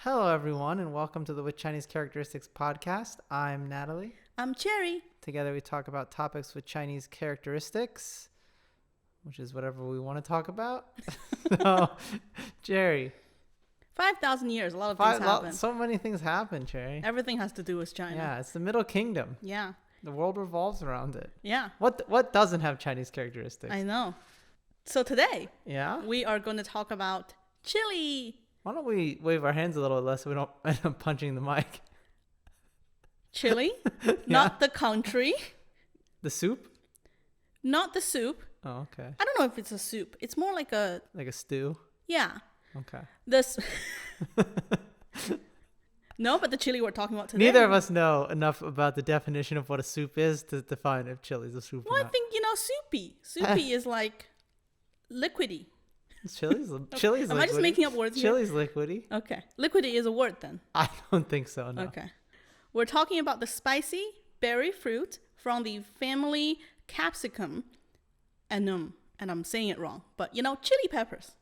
Hello, everyone, and welcome to the With Chinese Characteristics podcast. I'm Natalie. I'm Cherry. Together, we talk about topics with Chinese characteristics, which is whatever we want to talk about. So, Jerry. 5,000 years, a lot of things happen. So many things happen, Cherry. Everything has to do with China. Yeah, it's the Middle Kingdom. Yeah. The world revolves around it. Yeah. What doesn't have Chinese characteristics? I know. So today, we are going to talk about Chile. Why don't we wave our hands a little less so we don't end up punching the mic? Chile, not the country. The soup? Not the soup. Oh, okay. I don't know if it's a soup. It's more like a... Like a stew? Yeah. Okay. No, but the chili we're talking about today. Neither of us know enough about the definition of what a soup is to define if chili's a soup or Well, not. I think, soupy. Soupy is like liquidy. Chili's liquidy. Am I just making up words here? Chili's liquidy. Okay. Liquidy is a word then. I don't think so, no. Okay. We're talking about the spicy berry fruit from the family Capsaicin. And I'm saying it wrong, but chili peppers.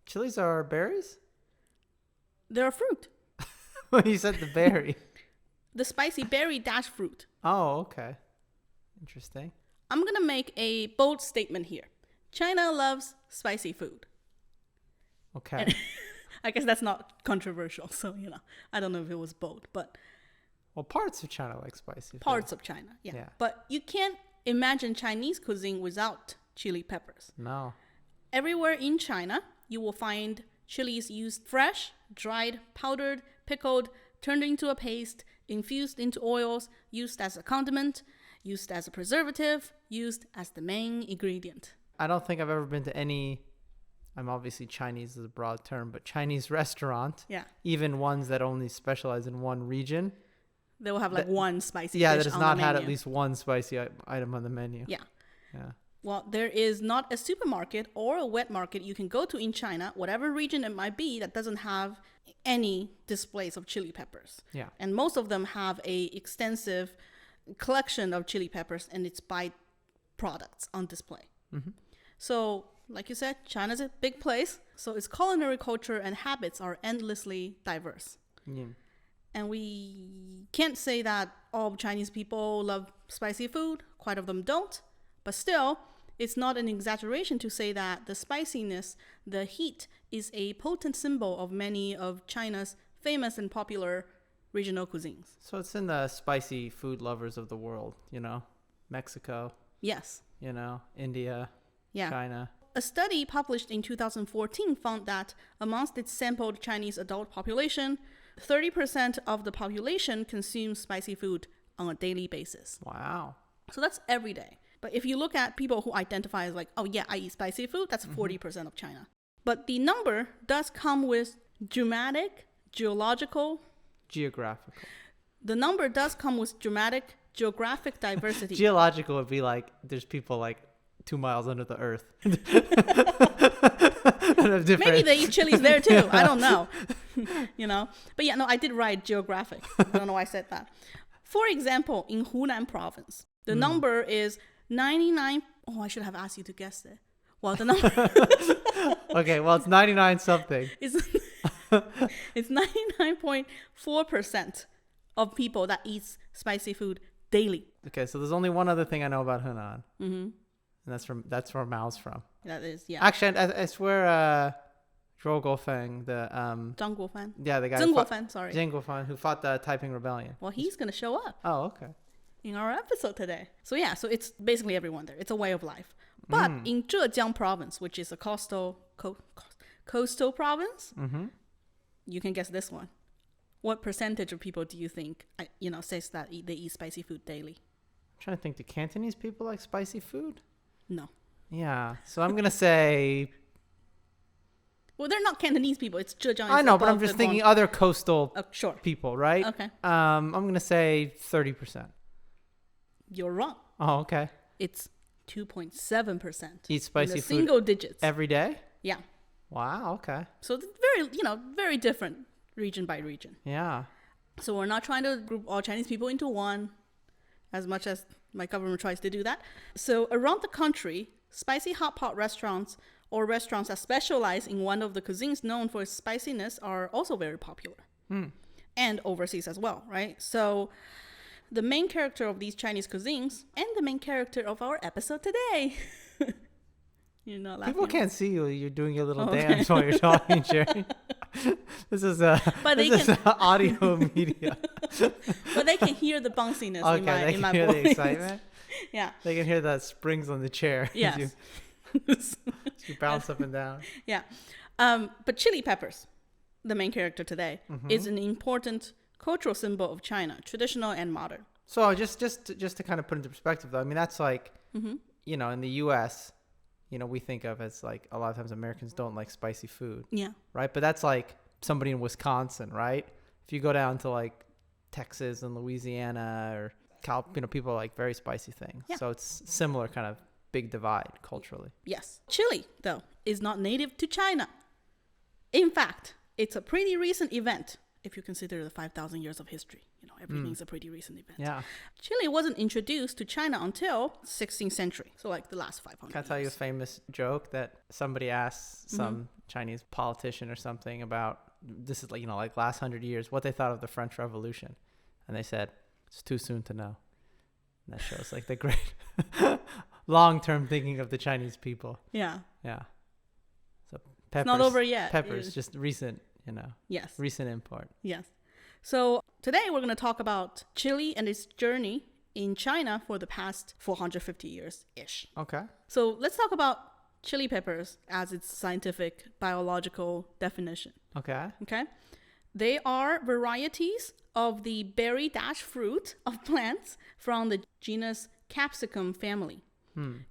Chilies are berries? They're a fruit. You said the berry. The spicy berry dash fruit. Oh, okay. Interesting. I'm going to make a bold statement here. China loves spicy food. Okay. And I guess that's not controversial, so, I don't know if it was bold, but... Well, parts of China like spicy food. Parts of China, yeah. But you can't imagine Chinese cuisine without chili peppers. No. Everywhere in China, you will find chilies used fresh, dried, powdered, pickled, turned into a paste, infused into oils, used as a condiment, used as a preservative, used as the main ingredient. I don't think I've ever been to any... I'm obviously Chinese is a broad term, but Chinese restaurant. Yeah. Even ones that only specialize in one region. They will have one spicy dish that has on not the had menu. at least one spicy item on the menu. Yeah. Yeah. Well, there is not a supermarket or a wet market you can go to in China, whatever region it might be, that doesn't have any displays of chili peppers. Yeah. And most of them have a extensive collection of chili peppers and its byproducts on display. Mm-hmm. So, like you said, China's a big place, so its culinary culture and habits are endlessly diverse. Yeah. And we can't say that all Chinese people love spicy food. Quite of them don't. But still, it's not an exaggeration to say that the spiciness, the heat, is a potent symbol of many of China's famous and popular regional cuisines. So it's in the spicy food lovers of the world, Mexico. Yes. India, China. A study published in 2014 found that amongst its sampled Chinese adult population, 30% of the population consumes spicy food on a daily basis. Wow. So that's every day. But if you look at people who identify as like, oh yeah, I eat spicy food, that's 40% of China. But the number does come with geographical. The number does come with dramatic geographic diversity. Geological would be like, there's people like 2 miles under the earth. Maybe they eat chilies there too. I don't know. But yeah, no, I did write geographic. I don't know why I said that. For example, in Hunan province, the number is 99. Oh, I should have asked you to guess it. Well, the number. Okay, well, it's 99 something. It's 99.4% of people that eats spicy food daily. Okay, so there's only one other thing I know about Hunan. Mm-hmm. And that's where Mao's from. That is, yeah. Actually, I swear Zhou Guofeng, the... Zhang Guofan? Yeah, the guy... Zheng Guofan, sorry. Zheng Guofan, who fought the Taiping Rebellion. Well, he's going to show up. Oh, okay. In our episode today. So yeah, so it's basically everyone there. It's a way of life. But in Zhejiang province, which is a coastal province, you can guess this one. What percentage of people do you think, says that they eat spicy food daily? I'm trying to think, do Cantonese people like spicy food? No. Yeah, so I'm going to say... Well, they're not Cantonese people. It's Zhejiang. I know, but I'm just thinking other coastal people, right? Okay. I'm going to say 30%. You're wrong. Oh, okay. It's 2.7%. Eat spicy food single digits. Every day? Yeah. Wow, okay. So it's very different region by region. Yeah. So we're not trying to group all Chinese people into one, as much as my government tries to do that. So around the country, spicy hot pot restaurants or restaurants that specialize in one of the cuisines known for its spiciness are also very popular. and overseas as well, right? So the main character of these Chinese cuisines and the main character of our episode today. You're not laughing. People can't see you. You're doing your little dance while you're talking, Jerry. This is audio media. But they can hear the bounciness Okay, in they can my hear voice. the excitement. Yeah. They can hear the springs on the chair. Yes. as you bounce up and down. Yeah. But chili peppers, the main character today, is an important cultural symbol of China, traditional and modern. So just to kind of put into perspective, though, I mean, that's like, you know, in the U.S., you know, we think of as like a lot of times Americans don't like spicy food. Yeah. Right. But that's like somebody in Wisconsin, right? If you go down to like Texas and Louisiana or you know, people like very spicy things. Yeah. So it's similar kind of big divide culturally. Yes. Chili, though, is not native to China. In fact, it's a pretty recent event if you consider the 5,000 years of history. You know, everything's a pretty recent event. Yeah. Chili wasn't introduced to China until 16th century. So like the last 500 Can I tell you a famous joke that somebody asked some Chinese politician or something about, this is like, you know, like last 100 years, what they thought of the French Revolution. And they said, it's too soon to know. And that shows like the great long-term thinking of the Chinese people. Yeah. Yeah. So peppers. It's not over yet. Peppers, just recent, you know. Yes. Recent import. Yes. So today we're going to talk about chili and its journey in China for the past 450 years-ish. Okay. So let's talk about chili peppers as its scientific biological definition. Okay. Okay. They are varieties of the berry fruit of plants from the genus Capsaicin family.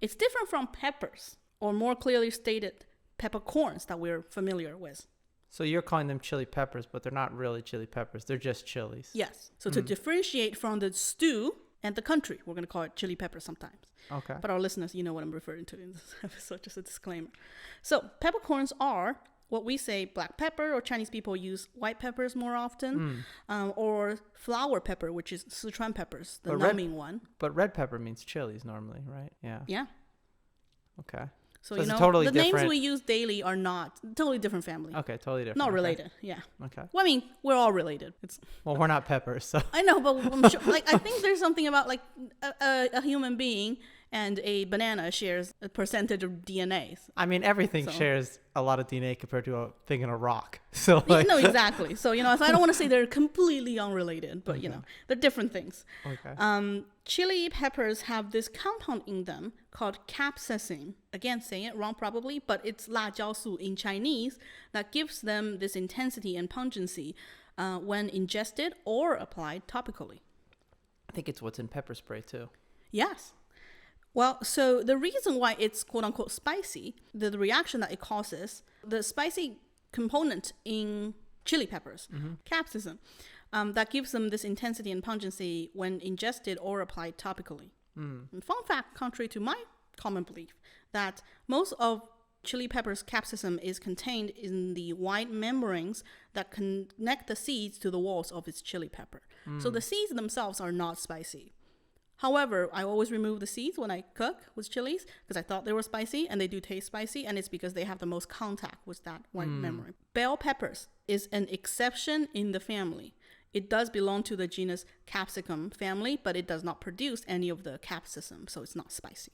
It's different from peppers, or more clearly stated, peppercorns that we're familiar with. So you're calling them chili peppers, but they're not really chili peppers. They're just chilies. Yes. So to differentiate from the stew and the country, we're going to call it chili pepper sometimes. Okay. But our listeners, you know what I'm referring to in this episode, just a disclaimer. So peppercorns are what we say black pepper, or Chinese people use white peppers more often, or flower pepper, which is Sichuan peppers, the numbing one. But red pepper means chilies normally, right? Yeah. Yeah. Okay. So you you know, know, totally the different names we use daily are not totally different family. Okay, totally different. Not Okay. related. Yeah. Okay. Well, I mean, we're all related. It's. Well, we're not peppers, so. I know, but I'm sure, like, I think there's something about like a human being and a banana shares a percentage of DNA. I mean, everything shares a lot of DNA compared to a thing in a rock. So like, no, exactly. So, you know, so I don't want to say they're completely unrelated, but, you know, they're different things. Okay. Chili peppers have this compound in them called capsaicin. Again, saying it wrong probably, but it's 辣椒素 in Chinese that gives them this intensity and pungency when ingested or applied topically. I think it's what's in pepper spray too. Yes. Well, so the reason why it's quote unquote spicy, the reaction that it causes, the spicy component in chili peppers, capsaicin, that gives them this intensity and pungency when ingested or applied topically. And fun fact, contrary to my common belief, that most of chili peppers' capsaicin is contained in the white membranes that connect the seeds to the walls of its chili pepper. So the seeds themselves are not spicy. However, I always remove the seeds when I cook with chilies because I thought they were spicy, and they do taste spicy, and it's because they have the most contact with that white membrane. Bell peppers is an exception in the family. It does belong to the genus Capsicum family, but it does not produce any of the capsaicin, so it's not spicy.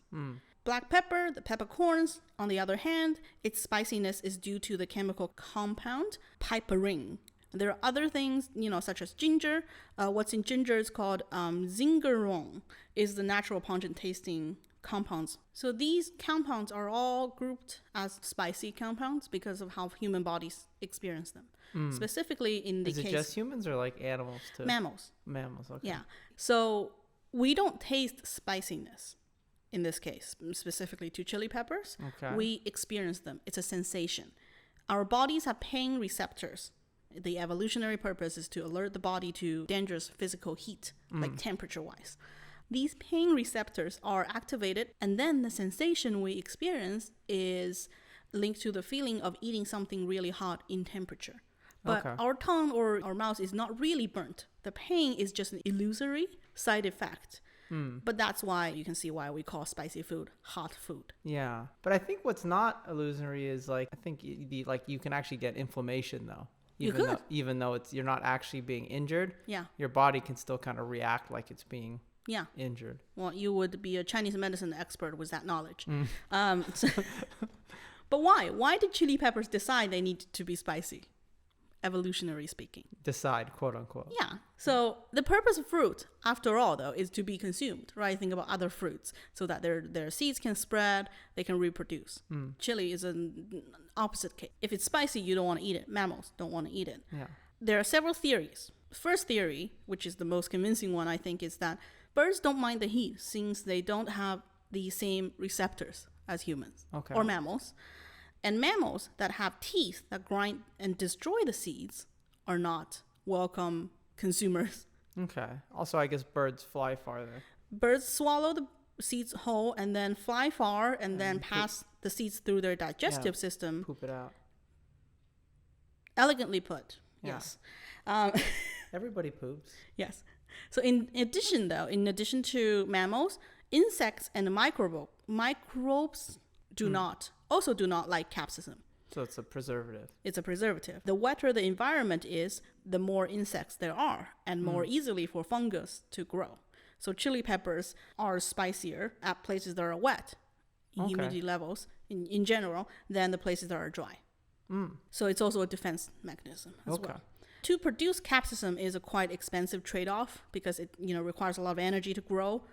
Black pepper, the peppercorns, on the other hand, its spiciness is due to the chemical compound piperine. There are other things, you know, such as ginger. What's in ginger is called zingerone, is the natural pungent tasting compounds. So these compounds are all grouped as spicy compounds because of how human bodies experience them. Specifically in the case... Is it just humans or like animals too? Mammals. Mammals, okay. Yeah. So we don't taste spiciness in this case, specifically to chili peppers. Okay. We experience them. It's a sensation. Our bodies have pain receptors. The evolutionary purpose is to alert the body to dangerous physical heat, like temperature-wise. These pain receptors are activated, and then the sensation we experience is linked to the feeling of eating something really hot in temperature. But our tongue or our mouth is not really burnt. The pain is just an illusory side effect. But that's why you can see why we call spicy food hot food. Yeah. But I think what's not illusory is like, I think you can actually get inflammation though. You could. Even though you're not actually being injured, Yeah. your body can still kind of react like it's being injured. Well, you would be a Chinese medicine expert with that knowledge. Mm. But why? Why did chili peppers decide they need to be spicy? Evolutionary speaking. Decide, quote unquote. Yeah. So the purpose of fruit, after all, though, is to be consumed, right? Think about other fruits so that their seeds can spread, they can reproduce. Chili is an opposite case. If it's spicy, you don't want to eat it. Mammals don't want to eat it. Yeah. There are several theories. First theory, which is the most convincing one, I think, is that birds don't mind the heat since they don't have the same receptors as humans or mammals. And mammals that have teeth that grind and destroy the seeds are not welcome consumers. Okay. Also, I guess birds fly farther. Birds swallow the seeds whole and then fly far and then pass the seeds through their digestive system. Poop it out. Elegantly put. Yeah. Yes. Everybody poops. Yes. So in addition to mammals, insects and microbes do not like capsaicin. So it's a preservative. It's a preservative. The wetter the environment is, the more insects there are and more easily for fungus to grow. So chili peppers are spicier at places that are wet, humidity levels in general, than the places that are dry. So it's also a defense mechanism as well. To produce capsaicin is a quite expensive trade-off because it requires a lot of energy to grow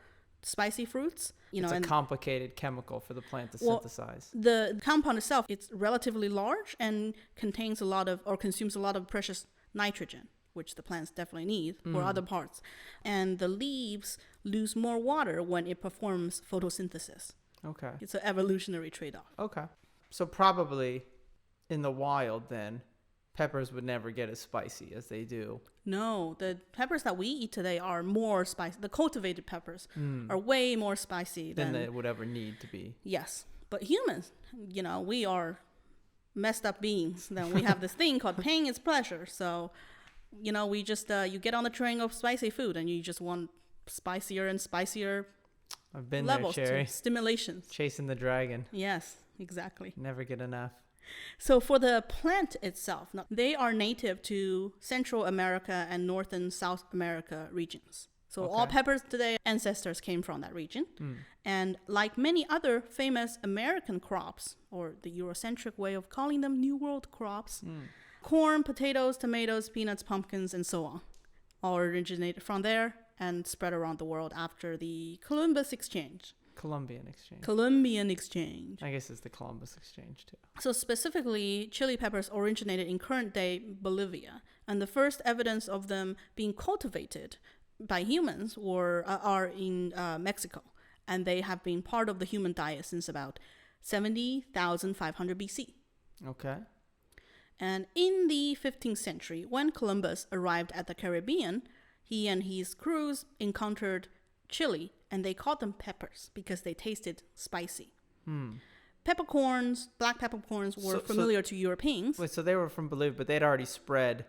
spicy fruits. It's a complicated chemical for the plant to synthesize. The compound itself, it's relatively large and consumes a lot of precious nitrogen, which the plants definitely need for other parts. And the leaves lose more water when it performs photosynthesis. Okay. It's an evolutionary trade-off. Okay. So probably in the wild then, peppers would never get as spicy as they do. No, the peppers that we eat today are more spicy. The cultivated peppers are way more spicy than they would ever need to be. Yes. But humans, we are messed up beings. Then we have this thing called pain is pleasure. So, we just, you get on the train of spicy food and you just want spicier and spicier I've been levels there, Cherry. To stimulations. Chasing the dragon. Yes, exactly. Never get enough. So for the plant itself, they are native to Central America and North and South America regions. So all peppers today, ancestors came from that region. And like many other famous American crops, or the Eurocentric way of calling them New World crops, corn, potatoes, tomatoes, peanuts, pumpkins, and so on, all originated from there and spread around the world after the Columbus exchange. Columbian exchange. Columbian exchange. I guess it's the Columbus exchange too. So specifically, chili peppers originated in current-day Bolivia, and the first evidence of them being cultivated by humans are in Mexico, and they have been part of the human diet since about 70,500 BC. Okay. And in the 15th century, when Columbus arrived at the Caribbean, he and his crews encountered chili, and they called them peppers because they tasted spicy. Peppercorns, black peppercorns were familiar to Europeans. Wait, so they were from Bolivia, but they'd already spread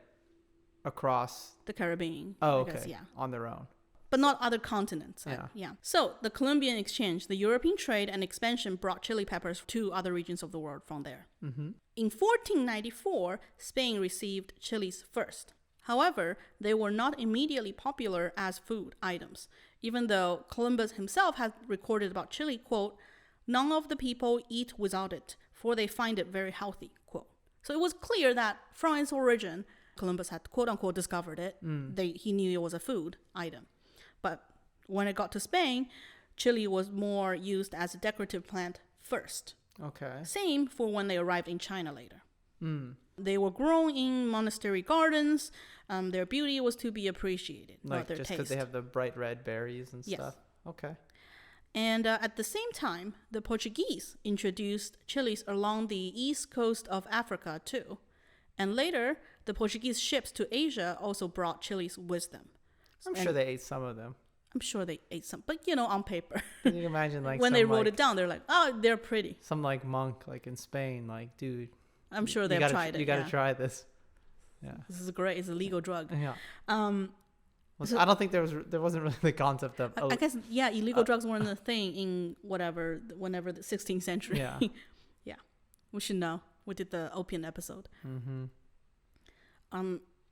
across the Caribbean. Oh, okay. Guess, yeah. On their own. But not other continents. Yeah. So the Columbian exchange, the European trade and expansion brought chili peppers to other regions of the world from there. In 1494, Spain received chilies first. However, they were not immediately popular as food items, even though Columbus himself had recorded about chili, quote, "None of the people eat without it, for they find it very healthy," quote. So it was clear that from its origin, Columbus had, quote unquote, discovered it. He knew it was a food item. But when it got to Spain, chili was more used as a decorative plant first. Okay. Same for when they arrived in China later. They were grown in monastery gardens. Their beauty was to be appreciated, not their just taste. because they have the bright red berries and stuff? Okay. And at the same time, the Portuguese introduced chilies along the east coast of Africa too. And later, the Portuguese ships to Asia also brought chilies with them. I'm sure they ate some of them. I'm sure they ate some, but on paper. Can you imagine when they wrote it down, they're like, oh, they're pretty. Some monk in Spain, dude. I'm sure they've tried it. You got to try this. Yeah. This is great. It's a legal drug. Yeah. I don't think there wasn't really the concept of. I guess illegal drugs weren't a thing in whenever the 16th century. Yeah. Yeah. We should know. We did the opium episode.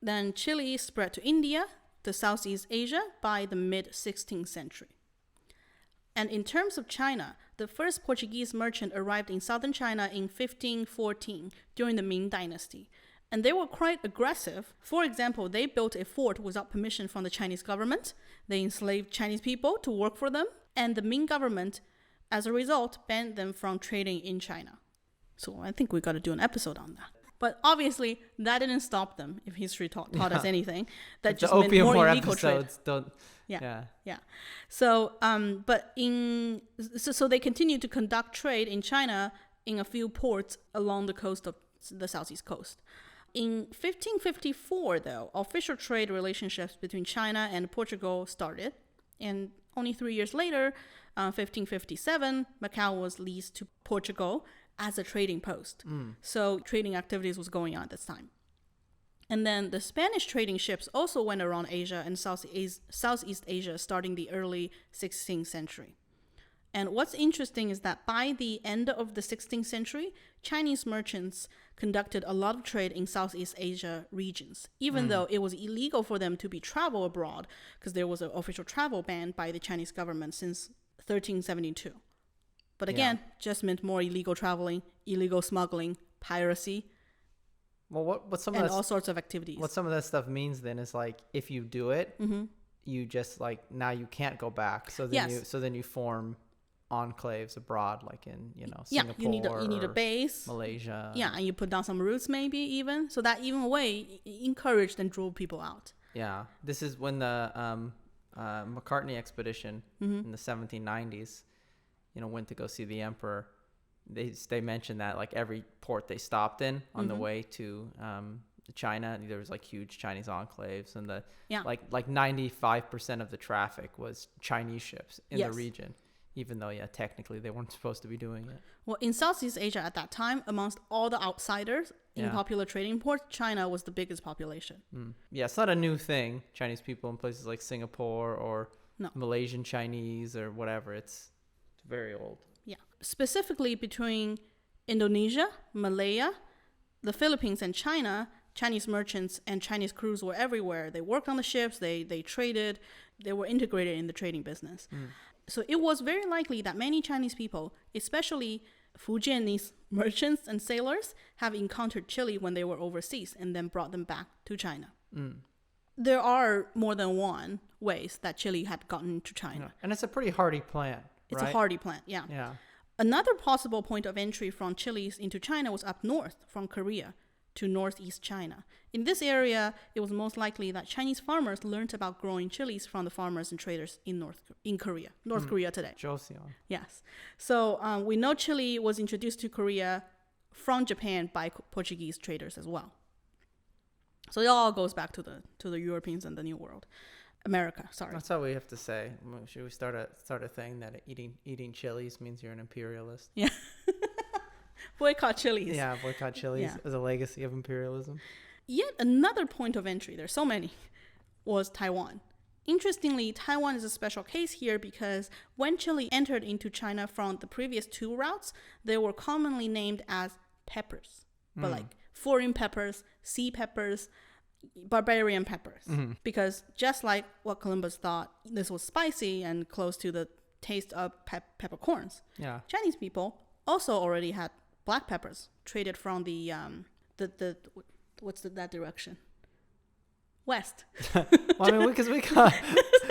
Then chili spread to India, to Southeast Asia by the mid-16th century. And in terms of China, the first Portuguese merchant arrived in southern China in 1514 during the Ming Dynasty. And they were quite aggressive. For example, they built a fort without permission from the Chinese government. They enslaved Chinese people to work for them. And the Ming government, as a result, banned them from trading in China. So I think we got to do an episode on that. But obviously, that didn't stop them, if history taught us anything. That just meant more illegal trade. Yeah. So, so they continued to conduct trade in China in a few ports along the coast of the southeast coast. In 1554, though, official trade relationships between China and Portugal started. And only 3 years later, 1557, Macau was leased to Portugal as a trading post. So trading activities was going on at this time. And then the Spanish trading ships also went around Asia and Southeast Asia starting the early 16th century. And what's interesting is that by the end of the 16th century, Chinese merchants conducted a lot of trade in Southeast Asia regions, even though it was illegal for them to be travel abroad, because there was an official travel ban by the Chinese government since 1372. But again, just meant more illegal traveling, illegal smuggling, piracy, well, what some and of all sorts of activities. What some of that stuff means then is like, if you do it, you just like, now you can't go back. So then you form enclaves abroad, like in Singapore, you need a base, Malaysia, and you put down some roots, maybe even, so that even way encouraged and drove people out. This is when the McCartney expedition in the 1790s went to go see the emperor. They mentioned that like every port they stopped in on the way to China, there was like huge Chinese enclaves, and like 95% of the traffic was Chinese ships in the region. Even though, technically they weren't supposed to be doing it. Well, in Southeast Asia at that time, amongst all the outsiders in popular trading ports, China was the biggest population. It's not a new thing. Chinese people in places like Singapore or Malaysian Chinese or whatever. It's very old. Specifically between Indonesia, Malaya, the Philippines, and China, Chinese merchants and Chinese crews were everywhere. They worked on the ships, they traded, they were integrated in the trading business. So it was very likely that many Chinese people, especially Fujianese merchants and sailors, have encountered chili when they were overseas and then brought them back to China. There are more than one ways that chili had gotten to China. And it's a pretty hardy plant, It's a hardy plant, yeah. Another possible point of entry from chilies into China was up north from Korea to northeast China. In this area, it was most likely that Chinese farmers learned about growing chilies from the farmers and traders in North Korea today. Joseon. Yes. So we know chili was introduced to Korea from Japan by Portuguese traders as well. So it all goes back to the Europeans and the New World. America, sorry. That's all we have to say. Should we start a thing that eating chilies means you're an imperialist? Yeah. Boycott chilies. Yeah, boycott chilies as a legacy of imperialism. Yet another point of entry, there's so many, was Taiwan. Interestingly, Taiwan is a special case here because when chili entered into China from the previous two routes, they were commonly named as peppers. But like foreign peppers, sea peppers, barbarian peppers. Because just like what Columbus thought this was spicy and close to the taste of peppercorns, Chinese people also already had black peppers traded from the what's that direction? West. Well, I mean, because we got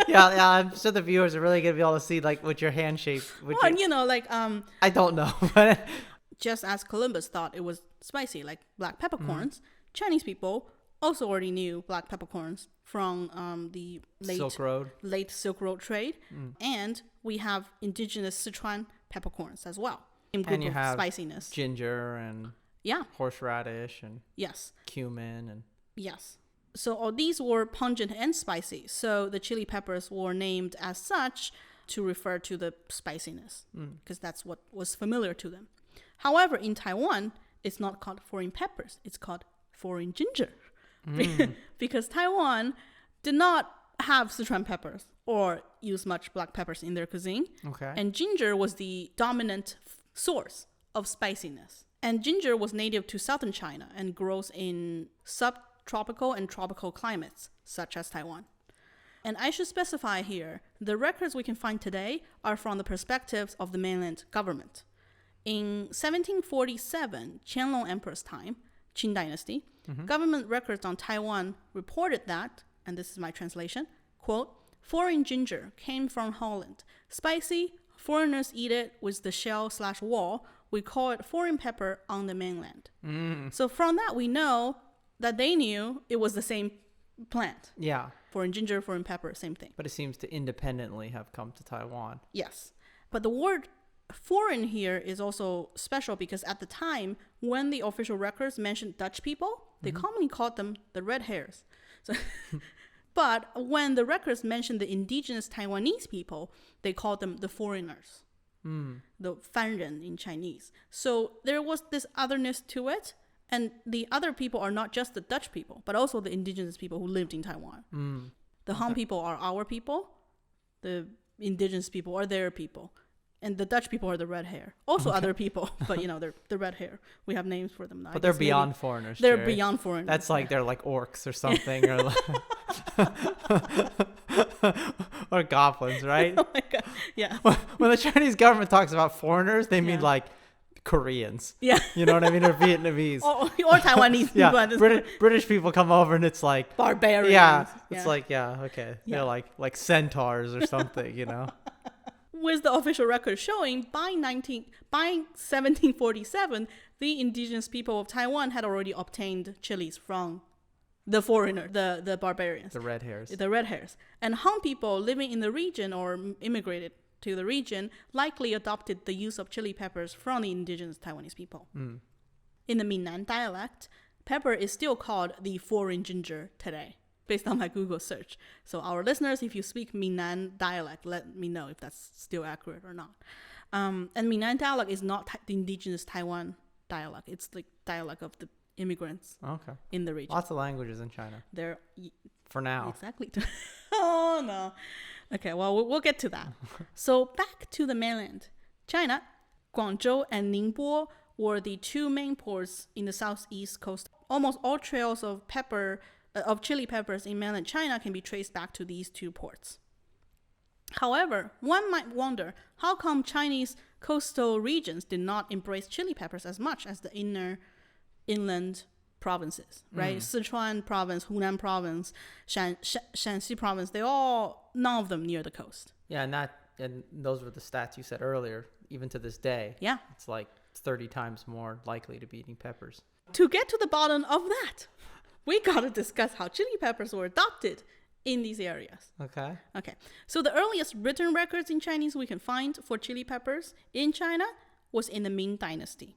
I'm sure the viewers are really gonna be able to see like with your hand shape. I don't know, but just as Columbus thought it was spicy, like black peppercorns, Chinese people also already knew black peppercorns from the late Silk Road trade, and we have indigenous Sichuan peppercorns as well. And you have spiciness, ginger and horseradish and cumin and So all these were pungent and spicy. So the chili peppers were named as such to refer to the spiciness because that's what was familiar to them. However, in Taiwan, it's not called foreign peppers; it's called foreign ginger. Because Taiwan did not have Sichuan peppers or use much black peppers in their cuisine. And ginger was the dominant source of spiciness. And ginger was native to southern China and grows in subtropical and tropical climates, such as Taiwan. And I should specify here, the records we can find today are from the perspectives of the mainland government. In 1747, Qianlong Emperor's time, Qing Dynasty, government records on Taiwan reported that, and this is my translation, quote, foreign ginger came from Holland. Spicy, foreigners eat it with the shell/wall. We call it foreign pepper on the mainland. So from that, we know that they knew it was the same plant. Yeah. Foreign ginger, foreign pepper, same thing. But it seems to independently have come to Taiwan. Yes. But the word foreign here is also special because at the time, when the official records mentioned Dutch people, they commonly called them the red hairs. So, but when the records mentioned the indigenous Taiwanese people, they called them the foreigners. The 番人 in Chinese. So there was this otherness to it. And the other people are not just the Dutch people, but also the indigenous people who lived in Taiwan. The Han people are our people. The indigenous people are their people. And the Dutch people are the red hair. Also other people, but they're the red hair. We have names for them now. But they're beyond foreigners. They're Jerry. beyond foreigners. That's like they're like orcs or something, or or goblins, right? Oh my God. Yeah. When the Chinese government talks about foreigners, they mean like Koreans. Yeah. You know what I mean? Or Vietnamese. or Taiwanese. Yeah. British people come over and it's like barbarians. Yeah. It's like, okay. Yeah. They're like centaurs or something, With the official record showing by 1747, the indigenous people of Taiwan had already obtained chilies from the foreigner, the barbarians. The red hairs. The red hairs. And Han people living in the region or immigrated to the region likely adopted the use of chili peppers from the indigenous Taiwanese people. In the Minnan dialect, pepper is still called the foreign ginger today, based on my Google search. So our listeners, if you speak Minnan dialect, let me know if that's still accurate or not. And Minnan dialect is not the indigenous Taiwan dialect. It's the dialect of the immigrants in the region. Lots of languages in China. For now. Exactly. Oh, no. Okay, well, we'll get to that. So back to the mainland. China, Guangzhou and Ningbo were the two main ports in the southeast coast. Almost all trails of chili peppers in mainland China can be traced back to these two ports. However, one might wonder, how come Chinese coastal regions did not embrace chili peppers as much as the inland provinces, right? Sichuan province, Hunan province, Shanxi province, none of them near the coast. Yeah, and those were the stats you said earlier. Even to this day, yeah, it's like 30 times more likely to be eating peppers. To get to the bottom of that, we got to discuss how chili peppers were adopted in these areas. Okay. So the earliest written records in Chinese we can find for chili peppers in China was in the Ming Dynasty.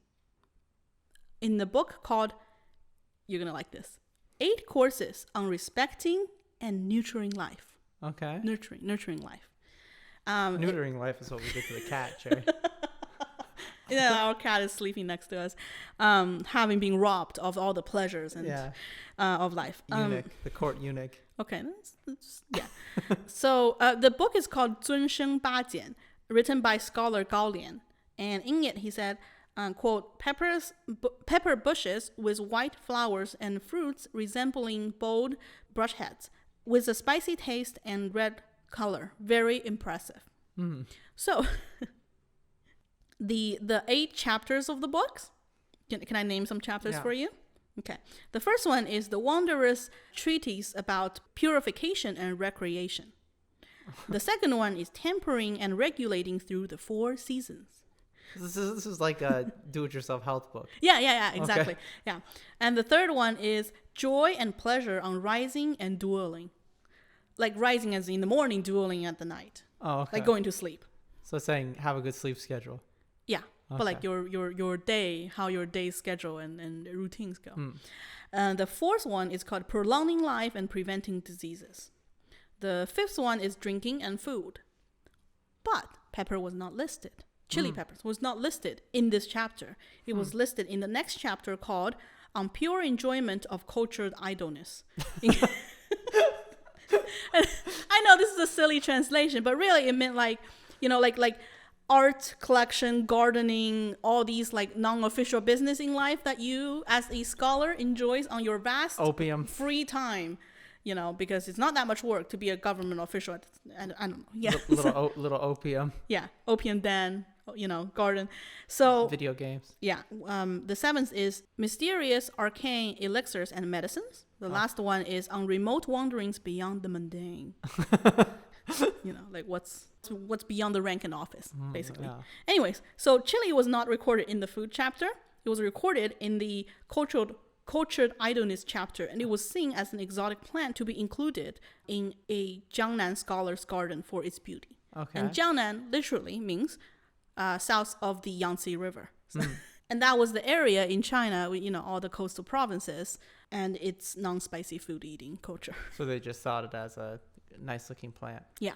In the book called, you're going to like this, 8 Courses on Respecting and Nurturing Life. Okay. Nurturing life. Neutering life is what we did to the cat, Cherry. Our cat is sleeping next to us, having been robbed of all the pleasures and of life. Eunuch, the court eunuch. Okay, yeah. So the book is called 尊生八简, written by scholar Gao Lian. And in it, he said, quote, pepper bushes with white flowers and fruits resembling bold brush heads, with a spicy taste and red color. Very impressive. So the 8 chapters of the books, can I name some chapters for you? Okay. The first one is the wondrous treatise about purification and recreation. The second one is tempering and regulating through the 4 seasons. This is like a do-it-yourself health book. Yeah, exactly. Okay. Yeah. And the third one is joy and pleasure on rising and dueling. Like rising as in the morning, dueling at the night. Oh, okay. Like going to sleep. So saying have a good sleep schedule. Yeah. Okay. But like your day, how your day's schedule and routines go. And the fourth one is called prolonging life and preventing diseases. The fifth one is drinking and food. But pepper was not listed. Chili peppers was not listed in this chapter. It was listed in the next chapter called On Pure Enjoyment of Cultured Idleness. I know this is a silly translation, but really it meant like art collection, gardening, all these like non-official business in life that you as a scholar enjoys on your vast Opium. free time, you know, because it's not that much work to be a government official. I don't know. Yeah. Little opium. Yeah. Opium den, you know, garden. So Video games. yeah. The seventh is mysterious arcane elixirs and medicines. The last one is on remote wanderings beyond the mundane. You know, like what's beyond the rank and office, basically. Yeah. Anyways, so chili was not recorded in the food chapter. It was recorded in the cultured idleness chapter, and it was seen as an exotic plant to be included in a Jiangnan scholar's garden for its beauty. Okay. And Jiangnan literally means south of the Yangtze River. And that was the area in China, with, you know, all the coastal provinces and its non-spicy food eating culture. So they just thought it as a nice looking plant. Yeah.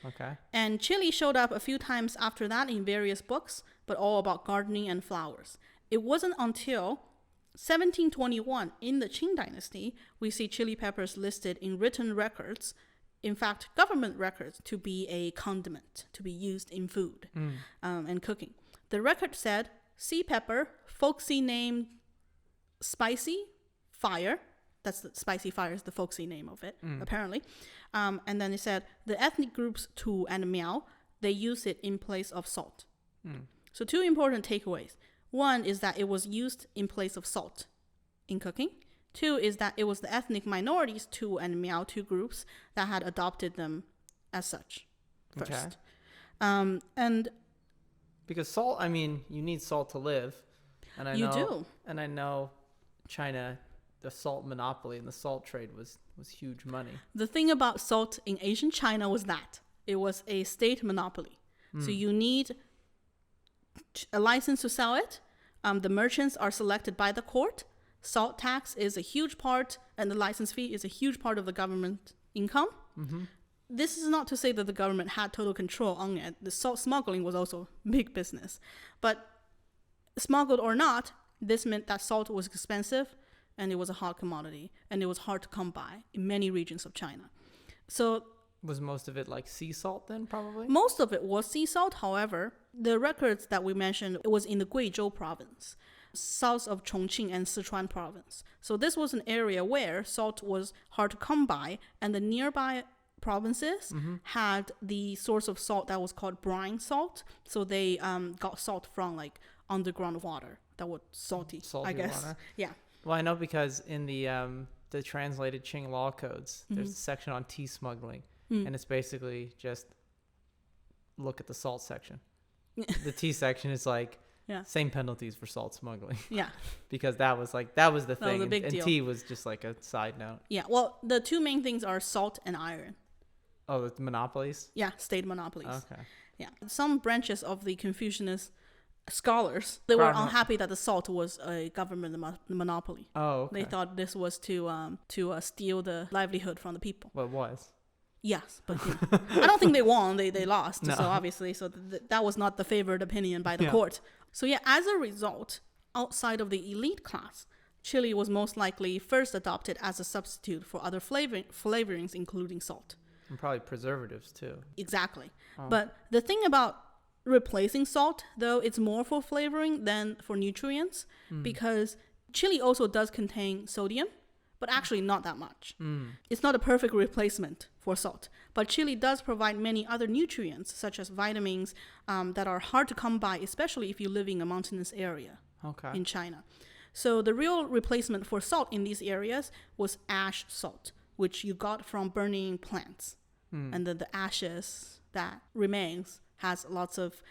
Okay. And chili showed up a few times after that in various books, but all about gardening and flowers. It wasn't until 1721 in the Qing Dynasty we see chili peppers listed in written records, in fact government records, to be a condiment to be used in food and cooking. The record said sea pepper, folksy name spicy fire. That's the spicy fire is the folksy name of it, apparently. And then it said the ethnic groups Tu and Miao, they use it in place of salt. So two important takeaways. One is that it was used in place of salt in cooking. Two is that it was the ethnic minorities, Tu and Miao, two groups, that had adopted them as such first. Okay. And because salt, I mean, you need salt to live. And you do. And I know China, the salt monopoly and the salt trade was huge money. The thing about salt in ancient China was that it was a state monopoly. So you need a license to sell it. The merchants are selected by the court. Salt tax is a huge part, and the license fee is a huge part of the government income. This is not to say that the government had total control on it. The salt smuggling was also big business. But smuggled or not, this meant that salt was expensive, and it was a hot commodity, and it was hard to come by in many regions of China. So was most of it like sea salt then, probably? Most of it was sea salt. However, the records that we mentioned, it was in the Guizhou province, south of Chongqing and Sichuan province. So this was an area where salt was hard to come by, and the nearby provinces had the source of salt that was called brine salt. So they got salt from like underground water that was salty I guess. Water. Yeah. Well, I know because in the translated Qing law codes, there's a section on tea smuggling. And it's basically just look at the salt section. The tea section is like same penalties for salt smuggling. Yeah. Because that was the thing. That was a big deal. And tea was just like a side note. Yeah. Well, the two main things are salt and iron. Oh, the monopolies? Yeah, state monopolies. Okay. Yeah. Some branches of the Confucianist scholars, they were unhappy that the salt was a government monopoly. Oh, okay. They thought this was to steal the livelihood from the people. Well, it was. Yes, but you know, I don't think they won. They lost. No. So obviously, that was not the favored opinion by the court. So yeah, as a result, outside of the elite class, chili was most likely first adopted as a substitute for other flavorings, including salt. And probably preservatives too. Exactly. Oh. But the thing about replacing salt, though, it's more for flavoring than for nutrients, because chili also does contain sodium, but actually not that much. It's not a perfect replacement for salt, but chili does provide many other nutrients, such as vitamins, that are hard to come by, especially if you live in a mountainous area in China. So the real replacement for salt in these areas was ash salt, which you got from burning plants. And then the ashes that remains has lots of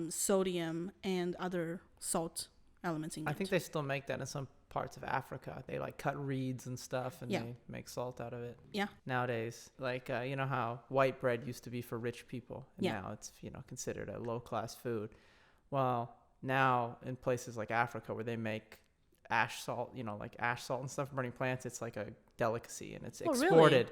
sodium and other salt elements in it. I think they still make that in some parts of Africa. They like cut reeds and stuff and they make salt out of it. Yeah. Nowadays, like you know how white bread used to be for rich people, and now it's considered a low class food. Well, now in places like Africa where they make ash salt, like ash salt and stuff from burning plants, it's like a delicacy and it's exported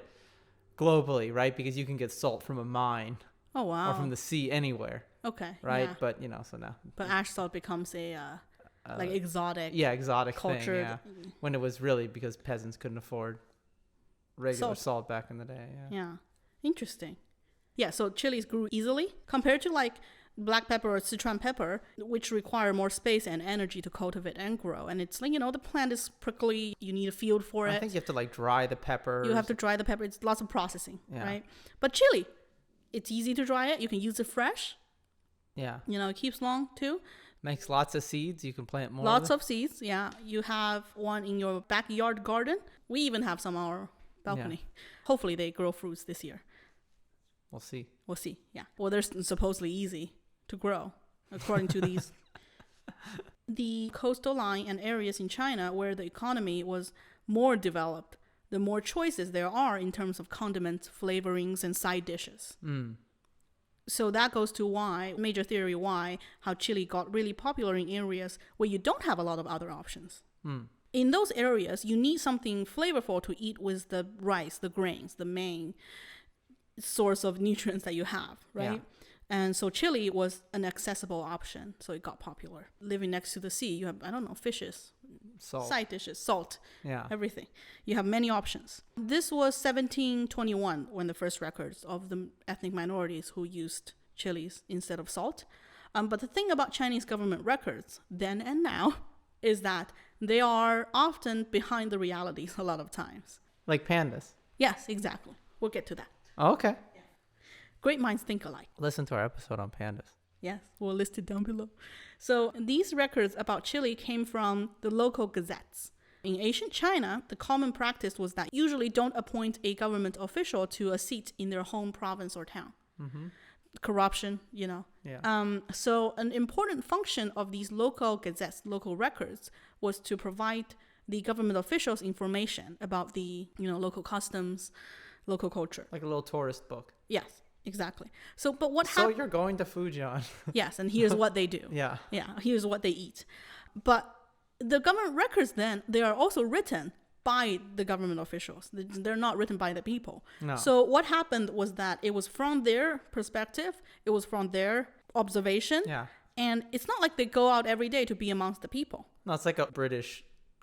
globally, right? Because you can get salt from a mine. Oh wow. Or from the sea anywhere. Okay. Right? Yeah. But so now. But ash salt becomes a like exotic. Yeah, exotic cultured thing. Yeah. When it was really because peasants couldn't afford regular salt back in the day. Yeah. Yeah. Interesting. Yeah, so chilies grew easily compared to like black pepper or Sichuan pepper, which require more space and energy to cultivate and grow. And it's like, the plant is prickly. You need a field for it. I think you have to like dry the pepper. You have to dry the pepper. It's lots of processing, Yeah. right? But chili, it's easy to dry it. You can use it fresh. Yeah. It keeps long too. Makes lots of seeds. You can plant more. Lots of seeds. Yeah. You have one in your backyard garden. We even have some on our balcony. Yeah. Hopefully they grow fruits this year. We'll see. We'll see. Yeah. Well, they're supposedly easy to grow, according to these. The coastal line and areas in China where the economy was more developed, the more choices there are in terms of condiments, flavorings, and side dishes. So that goes to major theory why how chili got really popular in areas where you don't have a lot of other options. In those areas, you need something flavorful to eat with the rice, the grains, the main source of nutrients that you have, right? Yeah. And so chili was an accessible option, so it got popular. Living next to the sea, you have, fishes, Salt. side dishes, salt, Yeah. everything. You have many options. This was 1721 when the first records of the ethnic minorities who used chilies instead of salt. But the thing about Chinese government records then and now is that they are often behind the realities a lot of times. Like pandas. Yes, exactly. We'll get to that. Oh, okay. Great minds think alike. Listen to our episode on pandas. Yes, we'll list it down below. So these records about chili came from the local gazettes. In ancient China, the common practice was that usually don't appoint a government official to a seat in their home province or town. Corruption, Yeah. So an important function of these local gazettes, local records, was to provide the government officials information about the, local customs, local culture. Like a little tourist book. Yes, exactly. So, but what So happened? you're going to Fujian. Yes, and here's what they do. Yeah. Yeah, here's what they eat. But the government records then, they are also written by the government officials. They're not written by the people. No. So what happened was that it was from their perspective, it was from their observation, Yeah. and it's not like they go out every day to be amongst the people. No, it's like a British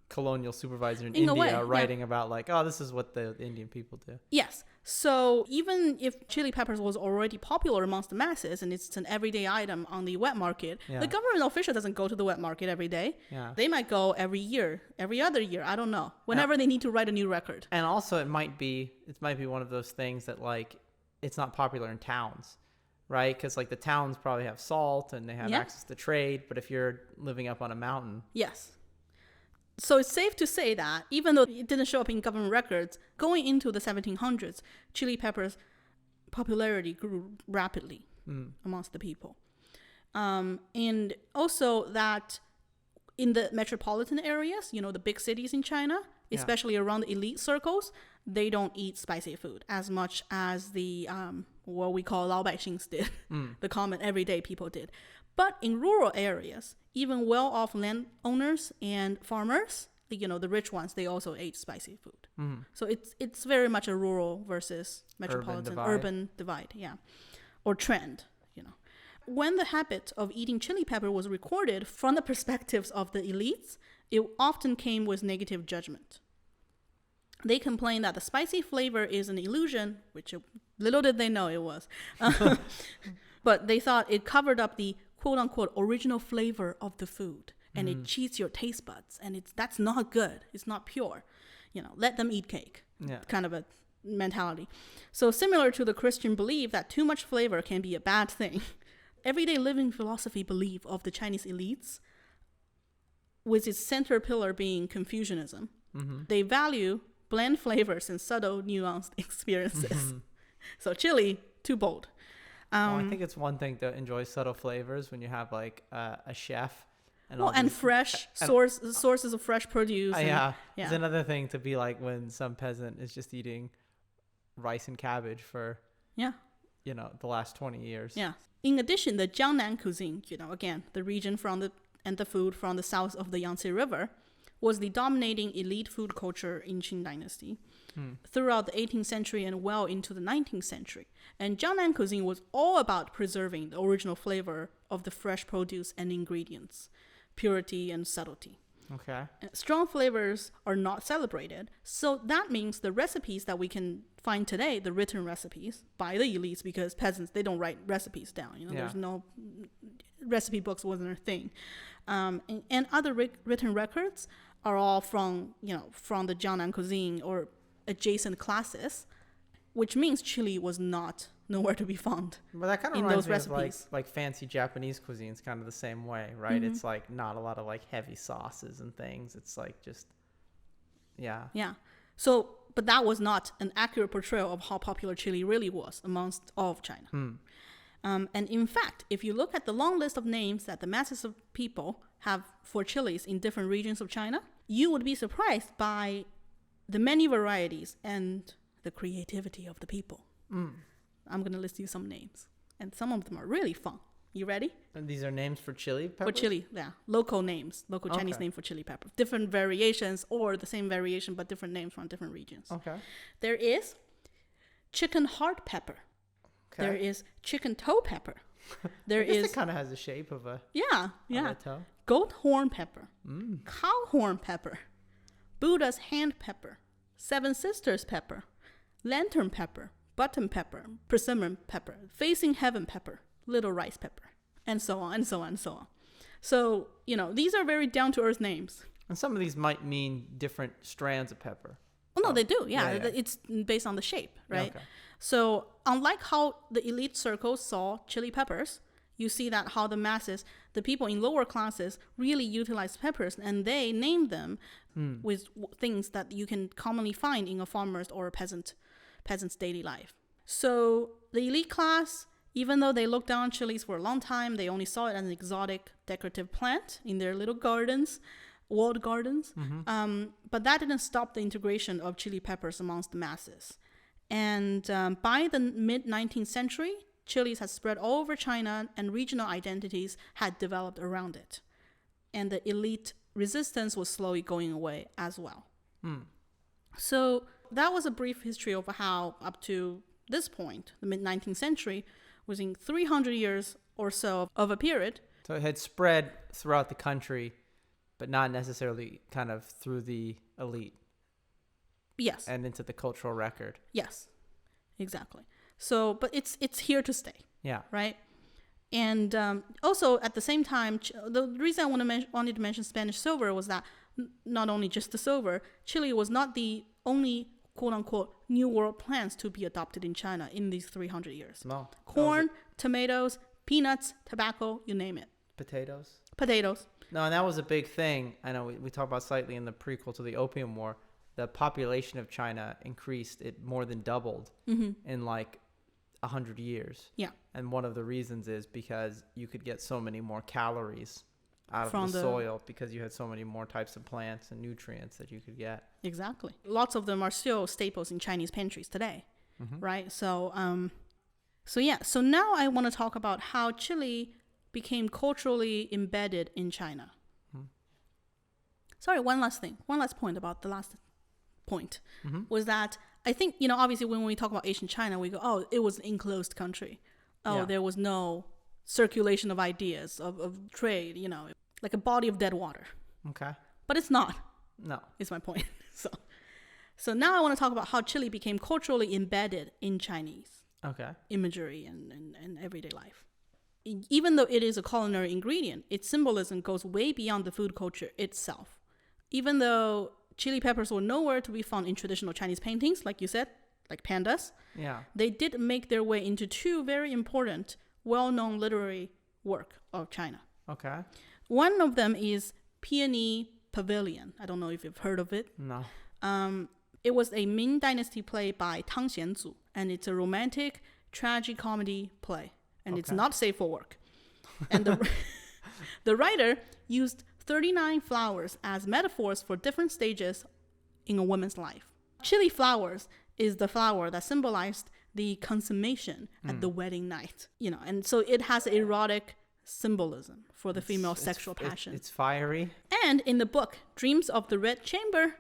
colonial supervisor in In a India way, yeah. writing about like, oh, this is what the Indian people do. Yes. So even if chili peppers was already popular amongst the masses and it's an everyday item on the wet market, Yeah. the government official doesn't go to the wet market every day. Yeah. They might go every year, every other year, I don't know. Whenever they need to write a new record. And also it might be one of those things that like it's not popular in towns, right? Because like the towns probably have salt and they have Yeah. access to trade, but if you're living up on a mountain, Yes. So it's safe to say that even though it didn't show up in government records, going into the 1700s, chili peppers' popularity grew rapidly amongst the people. And also that in the metropolitan areas, the big cities in China, Yeah. especially around the elite circles, they don't eat spicy food as much as the what we call 老百姓 did, the common everyday people did. But in rural areas, even well-off landowners and farmers, the rich ones, they also ate spicy food. So it's very much a rural versus metropolitan, urban divide, yeah, or trend, When the habit of eating chili pepper was recorded from the perspectives of the elites, it often came with negative judgment. They complained that the spicy flavor is an illusion, which little did they know it was. But they thought it covered up the quote-unquote original flavor of the food, and it cheats your taste buds, and that's not good. It's not pure. Let them eat cake. Yeah. Kind of a mentality. So similar to the Christian belief that too much flavor can be a bad thing, everyday living philosophy belief of the Chinese elites, with its center pillar being Confucianism, they value bland flavors and subtle, nuanced experiences. So chili, too bold. Well, I think it's one thing to enjoy subtle flavors when you have like a chef and fresh sources of fresh produce. Yeah. It's another thing to be like when some peasant is just eating rice and cabbage for the last 20 years. Yeah. In addition, the Jiangnan cuisine, again, the region and the food from the south of the Yangtze River, was the dominating elite food culture in Qing Dynasty throughout the 18th century and well into the 19th century. And Jiangnan cuisine was all about preserving the original flavor of the fresh produce and ingredients, purity and subtlety. Okay. Strong flavors are not celebrated. So that means the recipes that we can find today, the written recipes by the elites, because peasants, they don't write recipes down. There's no recipe books wasn't a thing. And other written records are all from the Jiangnan cuisine or adjacent classes, which means chili was not nowhere to be found. But that kind of in reminds those me recipes. of like fancy Japanese cuisine. It's kind of the same way, right? Mm-hmm. It's like not a lot of like heavy sauces and things. It's like just, yeah. Yeah. So, but that was not an accurate portrayal of how popular chili really was amongst all of China. And in fact, if you look at the long list of names that the masses of people have for chilies in different regions of China, you would be surprised by the many varieties and the creativity of the people. I'm going to list you some names, and some of them are really fun. You ready? And these are names for chili peppers? For chili, yeah. Local names, Chinese name for chili pepper. Different variations or the same variation, but different names from different regions. Okay. There is chicken heart pepper. Okay. There is chicken toe pepper. There it is kind of has the shape of a yeah. a toe. Goat horn pepper, cow horn pepper, Buddha's hand pepper, Seven Sisters pepper, lantern pepper, button pepper, persimmon pepper, facing heaven pepper, little rice pepper, and so on and so on and so on. So, these are very down-to-earth names. And some of these might mean different strands of pepper. Well, no, they do. Yeah. Yeah. It's based on the shape, right? Okay. So unlike how the elite circles saw chili peppers, you see that how the masses, the people in lower classes, really utilize peppers, and they name them with things that you can commonly find in a farmer's or a peasant's daily life. So the elite class, even though they looked down on chilies for a long time, they only saw it as an exotic decorative plant in their little gardens, walled gardens. But that didn't stop the integration of chili peppers amongst the masses. And by the mid-19th century, chilies had spread all over China, and regional identities had developed around it. And the elite resistance was slowly going away as well. So that was a brief history of how, up to this point, the mid-19th century, within 300 years or so of a period. So it had spread throughout the country, but not necessarily kind of through the elite. Yes. And into the cultural record. Yes, exactly. So, but it's here to stay. Yeah. Right. And also at the same time, the reason I wanted to mention Spanish silver was that not only just the silver, chili was not the only quote unquote new world plants to be adopted in China in these 300 years. No. Corn, tomatoes, peanuts, tobacco, you name it. Potatoes. No, and that was a big thing. I know we talked about slightly in the prequel to the Opium War. The population of China increased. It more than doubled in like 100 years. Yeah. And one of the reasons is because you could get so many more calories out From of the the soil because you had so many more types of plants and nutrients that you could get. Exactly. Lots of them are still staples in Chinese pantries today, right? So now I want to talk about how chili became culturally embedded in China. Sorry, one last point about the last point was that I think, obviously when we talk about Asian China, we go, oh, it was an enclosed country. Oh, Yeah. there was no circulation of ideas, of trade, like a body of dead water. Okay. But it's not, No. is my point. So now I want to talk about how chili became culturally embedded in Chinese Okay. imagery and everyday life. Even though it is a culinary ingredient, its symbolism goes way beyond the food culture itself. Even though chili peppers were nowhere to be found in traditional Chinese paintings, like you said, like pandas, Yeah. they did make their way into two very important, well-known literary work of China. Okay. One of them is Peony Pavilion. I don't know if you've heard of it. No. It was a Ming Dynasty play by Tang Xianzu, and it's a romantic tragicomedy play, and it's Okay. not safe for work. And the writer used 39 flowers as metaphors for different stages in a woman's life. Chili flowers is the flower that symbolized the consummation at the wedding night, and so it has erotic symbolism for the female sexual passion. It's fiery. And in the book, Dreams of the Red Chamber,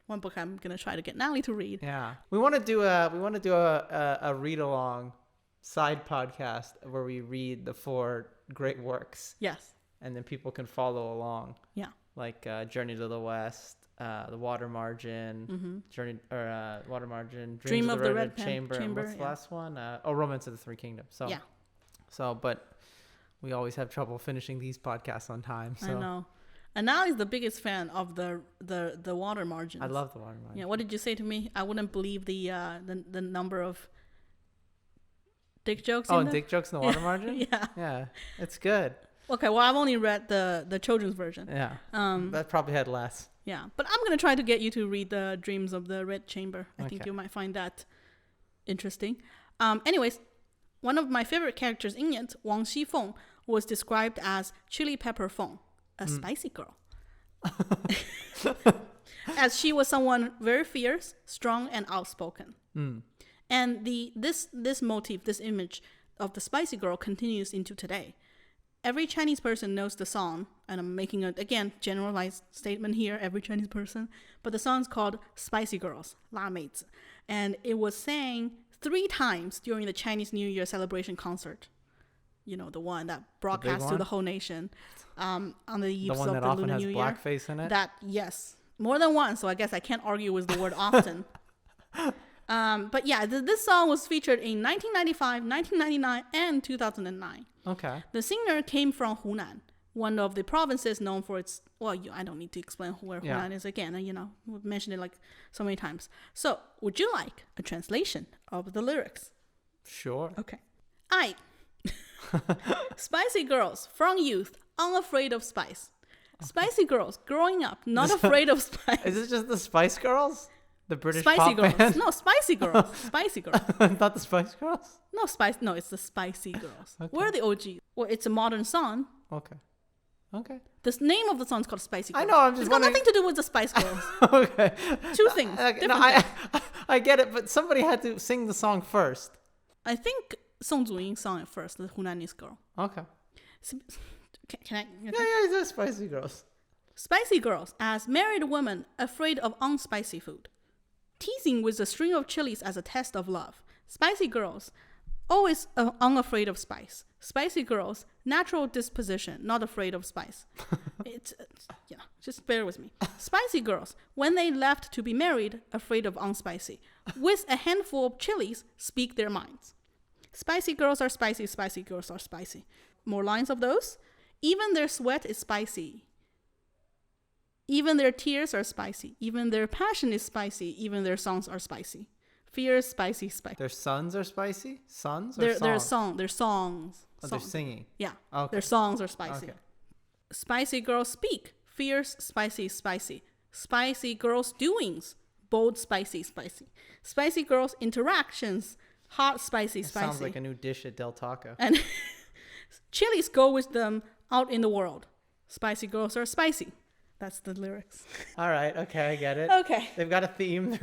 one book I'm going to try to get Natalie to read. Yeah. We want to do a read along side podcast where we read the 4 great works Yes. and then people can follow along. Yeah. like Journey to the West, The Water Margin, Water Margin, Dreams of the Red Chamber. And what's the last one? Romance of the Three Kingdoms. But we always have trouble finishing these podcasts on time. So. I know. And now he's the biggest fan of the Water Margins. I love the Water Margins. Yeah. What did you say to me? I wouldn't believe the number of dick jokes. Dick jokes in the Water Margin. Yeah, it's good. Okay, well, I've only read the children's version. Yeah. That probably had less. Yeah, but I'm gonna try to get you to read the Dreams of the Red Chamber. I think you might find that interesting. Anyways, one of my favorite characters in it, Wang Xifeng, was described as Chili Pepper Feng, a spicy girl. As she was someone very fierce, strong, and outspoken. And this motif, this image of the spicy girl continues into today. Every Chinese person knows the song, and I'm making a, again, generalized statement here, every Chinese person, but the song is called Spicy Girls, 辣妹子, and it was sang 3 times during the Chinese New Year celebration concert. You know, the one that broadcast to the whole nation on the eves of the Lunar New Year. The one that often has blackface in it? That, yes, more than one, so I guess I can't argue with the word often. But yeah, this song was featured in 1995, 1999, and 2009. Okay. The singer came from Hunan, one of the provinces known for its, I don't need to explain where Hunan is again. We've mentioned it like so many times. So, would you like a translation of the lyrics? Sure. Okay. Spicy girls from youth, unafraid of spice. Spicy girls growing up, not afraid of spice. Is it just the Spice Girls? The British Spicy pop Girls. band? No, Spicy Girls. Spicy Girls. Not the Spice Girls? No, it's the Spicy Girls. Okay. We're the OG. Well, it's a modern song. Okay. The name of the song is called Spicy Girls. I know, I'm just It's got nothing to do with the Spice Girls. Okay. 2 things. No, I get it, but somebody had to sing the song first. I think Song Zuying sang it first, the Hunanese girl. Okay. Can I? Yeah, it's Spicy Girls. Spicy girls, as married women afraid of unspicy food. Teasing with a string of chilies as a test of love. Spicy girls, always unafraid of spice. Spicy girls, natural disposition, not afraid of spice. Just bear with me. Spicy girls, when they left to be married, afraid of unspicy. With a handful of chilies, speak their minds. Spicy girls are spicy, spicy girls are spicy. More lines of those. Even their sweat is spicy. Even their tears are spicy. Even their passion is spicy. Even their songs are spicy. Fierce, spicy, spicy. Their sons are spicy? Sons or songs? Their songs. Oh, they're singing? Yeah. Okay. Their songs are spicy. Okay. Spicy girls speak. Fierce, spicy, spicy. Spicy girls doings. Bold, spicy, spicy. Spicy girls interactions. Hot, spicy, spicy. Sounds like a new dish at Del Taco. And chilies go with them out in the world. Spicy girls are spicy. That's the lyrics. All right. Okay, I get it. Okay. They've got a theme.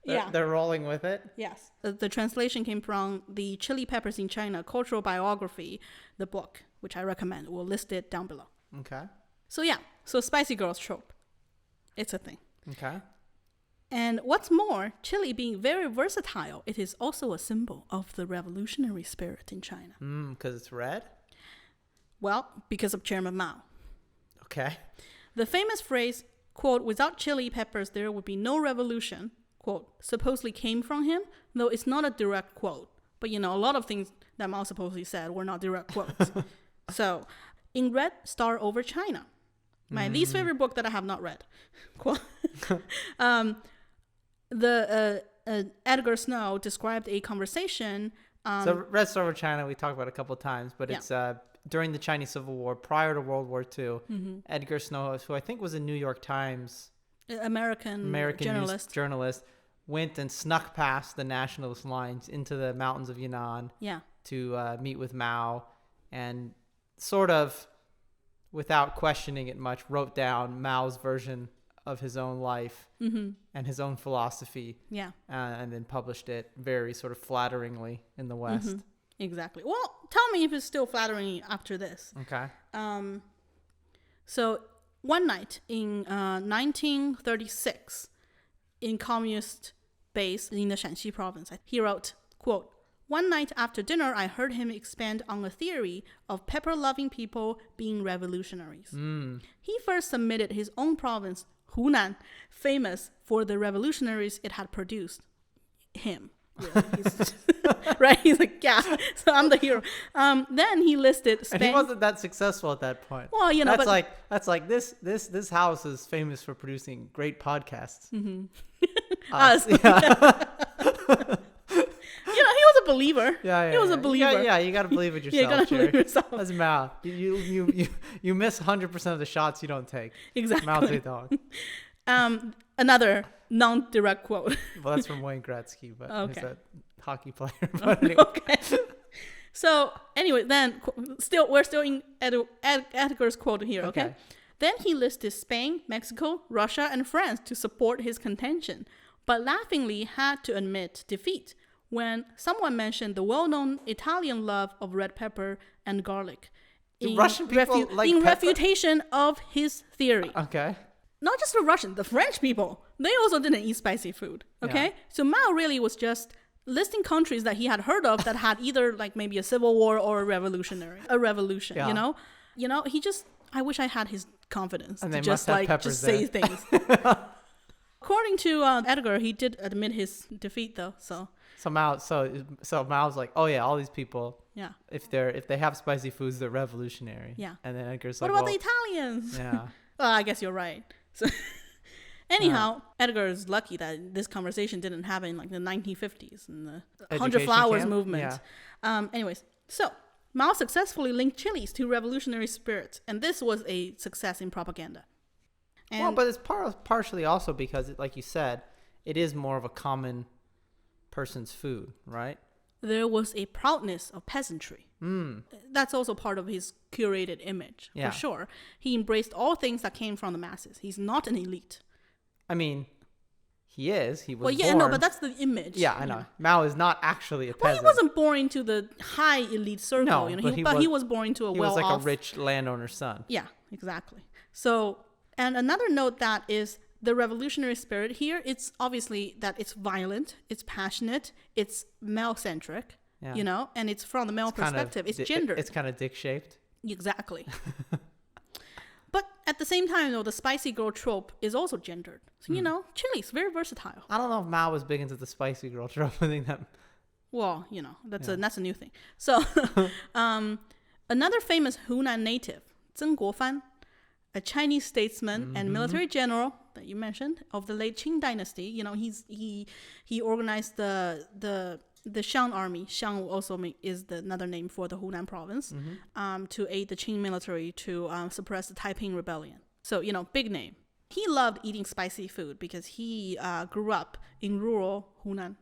They're rolling with it. Yes. The translation came from the Chili Peppers in China Cultural Biography, the book, which I recommend. We'll list it down below. Okay. So spicy girls trope. It's a thing. Okay. And what's more, chili being very versatile, it is also a symbol of the revolutionary spirit in China. Because it's red? Well, because of Chairman Mao. Okay. The famous phrase, quote, without chili peppers there would be no revolution, quote, supposedly came from him, though it's not a direct quote. But, a lot of things that Mao supposedly said were not direct quotes. So, in Red Star Over China, my least favorite book that I have not read, quote, Edgar Snow described a conversation. So Red Star Over China, we talked about a couple of times, but it's during the Chinese Civil War, prior to World War II. Edgar Snow, who I think was a New York Times American journalist, went and snuck past the nationalist lines into the mountains of Yunnan to meet with Mao, and sort of, without questioning it much, wrote down Mao's version of his own life and his own philosophy, and then published it very sort of flatteringly in the West. Exactly. Well, tell me if it's still flattering after this. Okay. So one night in 1936, in communist base in the Shanxi province, he wrote, quote, One night after dinner, I heard him expand on a theory of pepper-loving people being revolutionaries. He first submitted his own province, Hunan, famous for the revolutionaries it had produced. Him. Really. Right? He's like, yeah, so I'm the hero. Then he listed Spain. And he wasn't that successful at that point. Well, that's like this house is famous for producing great podcasts. Us. Yeah. He was a believer. Yeah, he was a believer. You got to believe it yourself. Yeah, you got to believe yourself. That's Mao. You miss 100% of the shots you don't take. Exactly. Mao Zedong. Another non-direct quote. Well, that's from Wayne Gretzky, but Okay. he's a hockey player. But anyway. Okay. So anyway, then we're still in Edgar's quote here. Okay. Then he listed Spain, Mexico, Russia, and France to support his contention, but laughingly had to admit defeat when someone mentioned the well-known Italian love of red pepper and garlic. Russian people like pepper? Refutation of his theory. Okay. Not just the Russian, the French people, they also didn't eat spicy food. Okay. Yeah. So Mao really was just listing countries that he had heard of that had either like maybe a civil war or a revolution. Yeah. I wish I had his confidence And to they just must have just peppers say things. According to Edgar, he did admit his defeat though. So Mao's like, oh yeah, all these people, yeah. if they have spicy foods, they're revolutionary. Yeah. And then Edgar's What like, about the Italians? Yeah. Well, I guess you're right. So anyhow, Edgar is lucky that this conversation didn't happen in like the 1950s and the 100 Flowers movement. Yeah. Anyways, so Mao successfully linked chilies to revolutionary spirit, and this was a success in propaganda. And but it's partially also because, like you said, it is more of a common person's food, right? there was a proudness of peasantry. That's also part of his curated image, for sure. He embraced all things that came from the masses. He's not an elite. I mean, he is. He was well, yeah, born. no, but that's the image. Yeah, I know. Mao is not actually a peasant. Well, he wasn't born into the high elite circle. No, you know, but he was born into a well-off. He was like a rich landowner's son. Yeah, exactly. So, and another note that is the revolutionary spirit here, it's obviously that it's violent, it's passionate, it's male-centric, you know, and it's from the male perspective. It's gendered. It's kind of dick-shaped. Exactly. But at the same time, though, the spicy girl trope is also gendered. So, you know, chili's very versatile. I don't know if Mao was big into the spicy girl trope. I think that... Well, you know, that's a new thing. So, another famous Hunan native, Zheng Guofan, a Chinese statesman and military general that you mentioned of the late Qing Dynasty. You know, he organized the Xiang army. Xiang also is another name for the Hunan province, to aid the Qing military to suppress the Taiping rebellion. So, you know, big name. He loved eating spicy food because he grew up in rural Hunan.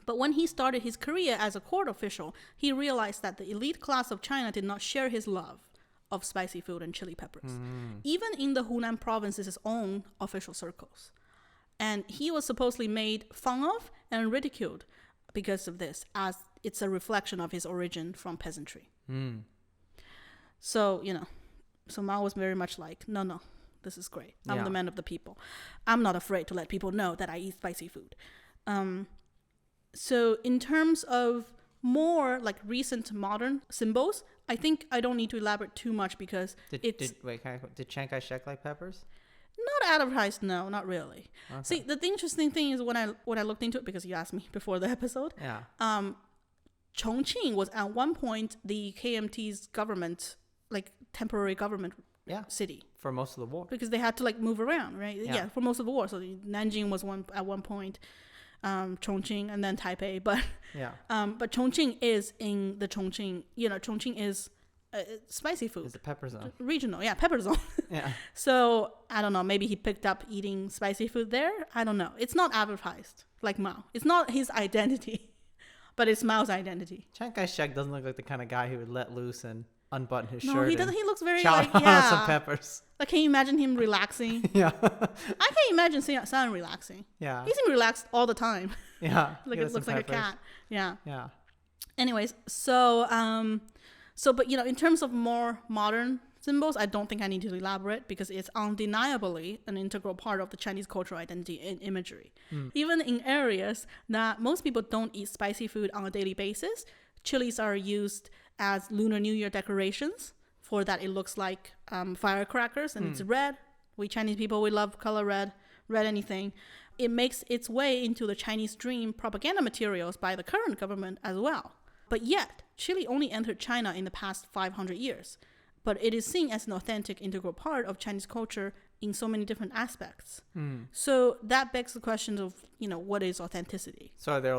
But when he started his career as a court official, he realized that the elite class of China did not share his love of spicy food and chili peppers, even in the Hunan province's own official circles. And he was supposedly made fun of and ridiculed because of this, as it's a reflection of his origin from peasantry. So, you know, so Mao was very much like, no, this is great. I'm the man of the people. I'm not afraid to let people know that I eat spicy food. So in terms of more like recent modern symbols, I think I don't need to elaborate too much because did Chiang Kai-shek like peppers? Not advertised, no, not really. Okay. See, the interesting thing is when I looked into it, because you asked me before the episode. Yeah. Chongqing was at one point the KMT's government, like temporary government city. For most of the war. Because they had to like move around, right? Yeah, for most of the war. So Nanjing was at one point, Chongqing, and then Taipei. But but Chongqing is in the Chongqing. You know, Chongqing is spicy food. It's a pepper zone. Regional, pepper zone. So I don't know. Maybe he picked up eating spicy food there. I don't know. It's not advertised like Mao. It's not his identity, but it's Mao's identity. Chiang Kai-shek doesn't look like the kind of guy who would let loose and unbutton his shirt. No, he doesn't. He looks very like some peppers. Like, can you imagine him relaxing? I can't imagine Sam relaxing. He seems relaxed all the time. Like it looks like peppers. A cat. Anyways, so but you know, in terms of more modern symbols. I don't think I need to elaborate because it's undeniably an integral part of the Chinese cultural identity and imagery. Even in areas that most people don't eat spicy food on a daily basis, chilies are used as Lunar New Year decorations. For that, it looks like firecrackers, and it's red. We Chinese people, we love color red anything. It makes its way into the Chinese dream propaganda materials by the current government as well. But yet, chili only entered China in the past 500 years. But it is seen as an authentic, integral part of Chinese culture in so many different aspects. So that begs the question of, what is authenticity? So are there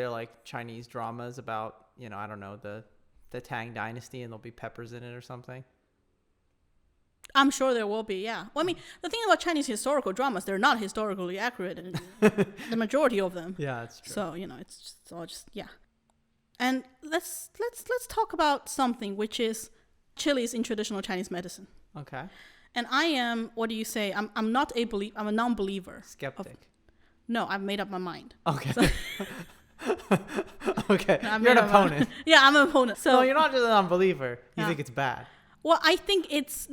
like Chinese dramas about, I don't know, the Tang Dynasty, and there'll be peppers in it or something? I'm sure there will be, yeah. Well, I mean, the thing about Chinese historical dramas, they're not historically accurate, the majority of them. Yeah, that's true. So, it's all just, yeah. And let's talk about something, which is chilies in traditional Chinese medicine. Okay. And I am, what do you say? I'm a non-believer. Skeptic. No, I've made up my mind. Okay. Okay. You're an opponent. Yeah, I'm an opponent. So no, you're not just a non-believer. You think it's bad. Well, I think it's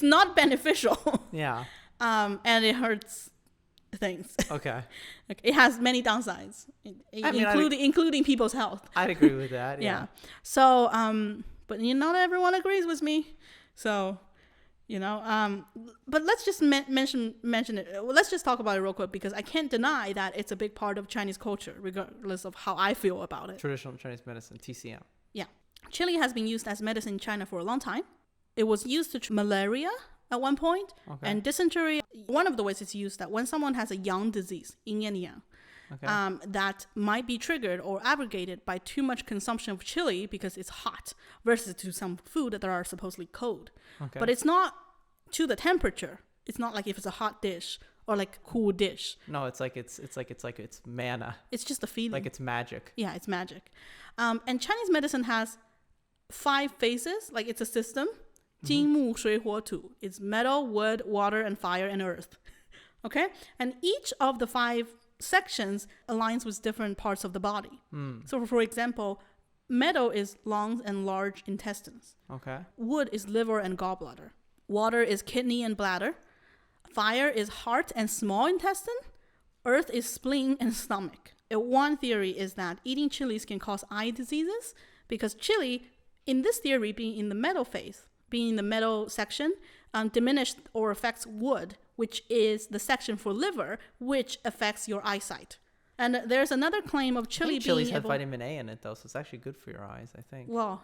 not beneficial. Yeah. And it hurts things. Okay. It has many downsides, including people's health. I'd agree with that. Yeah. So, but not everyone agrees with me. So, but let's just mention it. Let's just talk about it real quick, because I can't deny that it's a big part of Chinese culture, regardless of how I feel about it. Traditional Chinese medicine, TCM. Yeah. Chili has been used as medicine in China for a long time. It was used to treat malaria at one point, and dysentery. One of the ways it's used, that when someone has a yang disease, yin and yang, that might be triggered or abrogated by too much consumption of chili because it's hot, versus to some food that are supposedly cold. Okay. But it's not to the temperature. It's not like if it's a hot dish or like a cool dish. No, it's mana. It's just a feeling. Like it's magic. Yeah, it's magic. And Chinese medicine has 5 phases, like it's a system. 金木水火土. It's metal, wood, water, and fire, and earth. Okay? And each of the 5 sections aligns with different parts of the body. So for example, metal is lungs and large intestines. Okay. Wood is liver and gallbladder. Water is kidney and bladder. Fire is heart and small intestine. Earth is spleen and stomach. One theory is that eating chilies can cause eye diseases, because chili, in this theory, being in the metal phase, being in the metal section, diminished or affects wood, which is the section for liver, which affects your eyesight. And there's another claim of chili being chilies have vitamin A in it, though, so it's actually good for your eyes, I think. Well,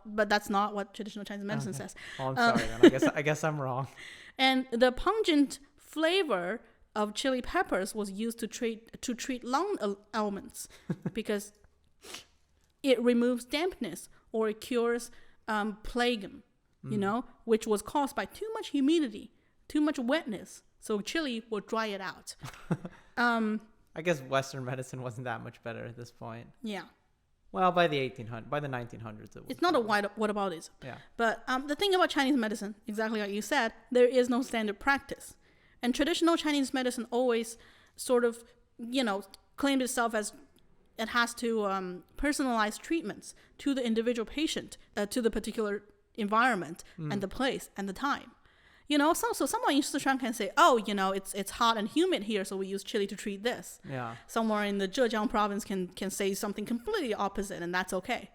but that's not what traditional Chinese medicine says. Oh, I'm sorry, then. I guess I'm wrong. And the pungent flavor of chili peppers was used to treat lung ailments because it removes dampness, or it cures plague, which was caused by too much humidity, too much wetness. So chili will dry it out. I guess Western medicine wasn't that much better at this point. Yeah. Well, by the 1900s, it was. It's not a whataboutism. Yeah. But the thing about Chinese medicine, exactly like you said, there is no standard practice. And traditional Chinese medicine always sort of, claimed itself as it has to personalize treatments to the individual patient, to the particular environment and the place and the time. So someone in Sichuan can say, it's hot and humid here, so we use chili to treat this. Yeah. Somewhere in the Zhejiang province can say something completely opposite, and that's okay.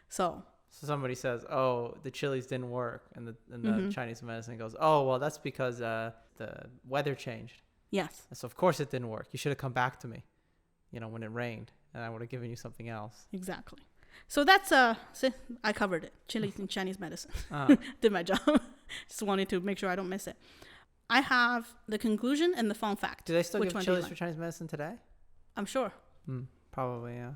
So somebody says, oh, the chilies didn't work, and the Chinese medicine goes, oh, well, that's because the weather changed. Yes. So of course it didn't work. You should have come back to me, when it rained, and I would have given you something else. Exactly. So that's I covered it. Chilies in Chinese medicine. Did my job. Just wanted to make sure I don't miss it. I have the conclusion and the fun fact. Do they still give chilies for Chinese medicine today? I'm sure. Probably, yeah.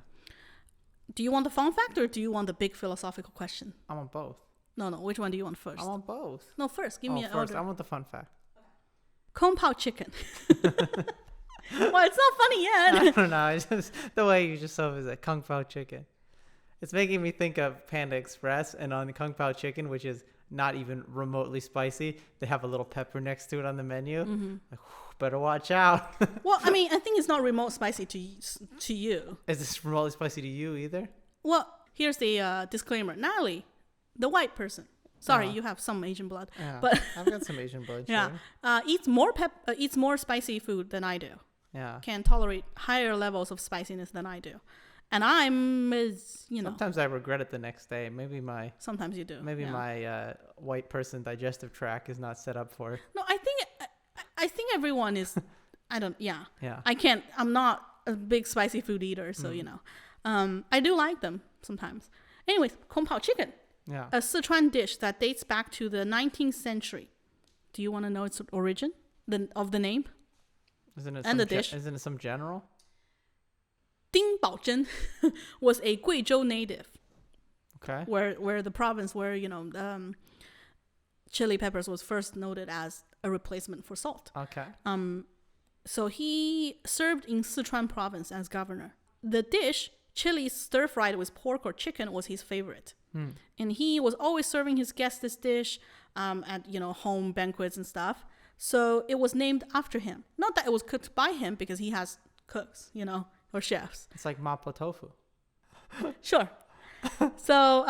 Do you want the fun fact, or do you want the big philosophical question? I want both. No. Which one do you want first? I want both. No, first. Give me an order. I want the fun fact. Pao Chicken. Well, it's not funny yet. I don't know. It's just the way you just said it, like Kung Pao Chicken. It's making me think of Panda Express, and on the Kung Pao Chicken, which is not even remotely spicy, they have a little pepper next to it on the menu. Like, better watch out. Well, I think it's not remote spicy to you. Is this remotely spicy to you either? Well, here's the disclaimer. Natalie, the white person. Sorry, you have some Asian blood. Yeah, but I've got some Asian blood. Yeah, Sure. eats more spicy food than I do. Yeah. Can tolerate higher levels of spiciness than I do. And I'm, Sometimes I regret it the next day. Maybe my sometimes you do. maybe my white person digestive tract is not set up for it. No, I think everyone is. I don't. Yeah. Yeah. I'm not a big spicy food eater, so I do like them sometimes. Anyways, Pao Chicken, Yeah. a Sichuan dish that dates back to the 19th century. Do you want to know its origin of the name? Isn't it and the dish? Isn't it some general? Ding Baozhen was a Guizhou native, Okay. where the province where chili peppers was first noted as a replacement for salt. Okay. So he served in Sichuan province as governor. The dish, chili stir-fried with pork or chicken, was his favorite. And he was always serving his guests this dish at home banquets and stuff. So it was named after him. Not that it was cooked by him, because he has cooks, or chefs. It's like mapo tofu. Sure. So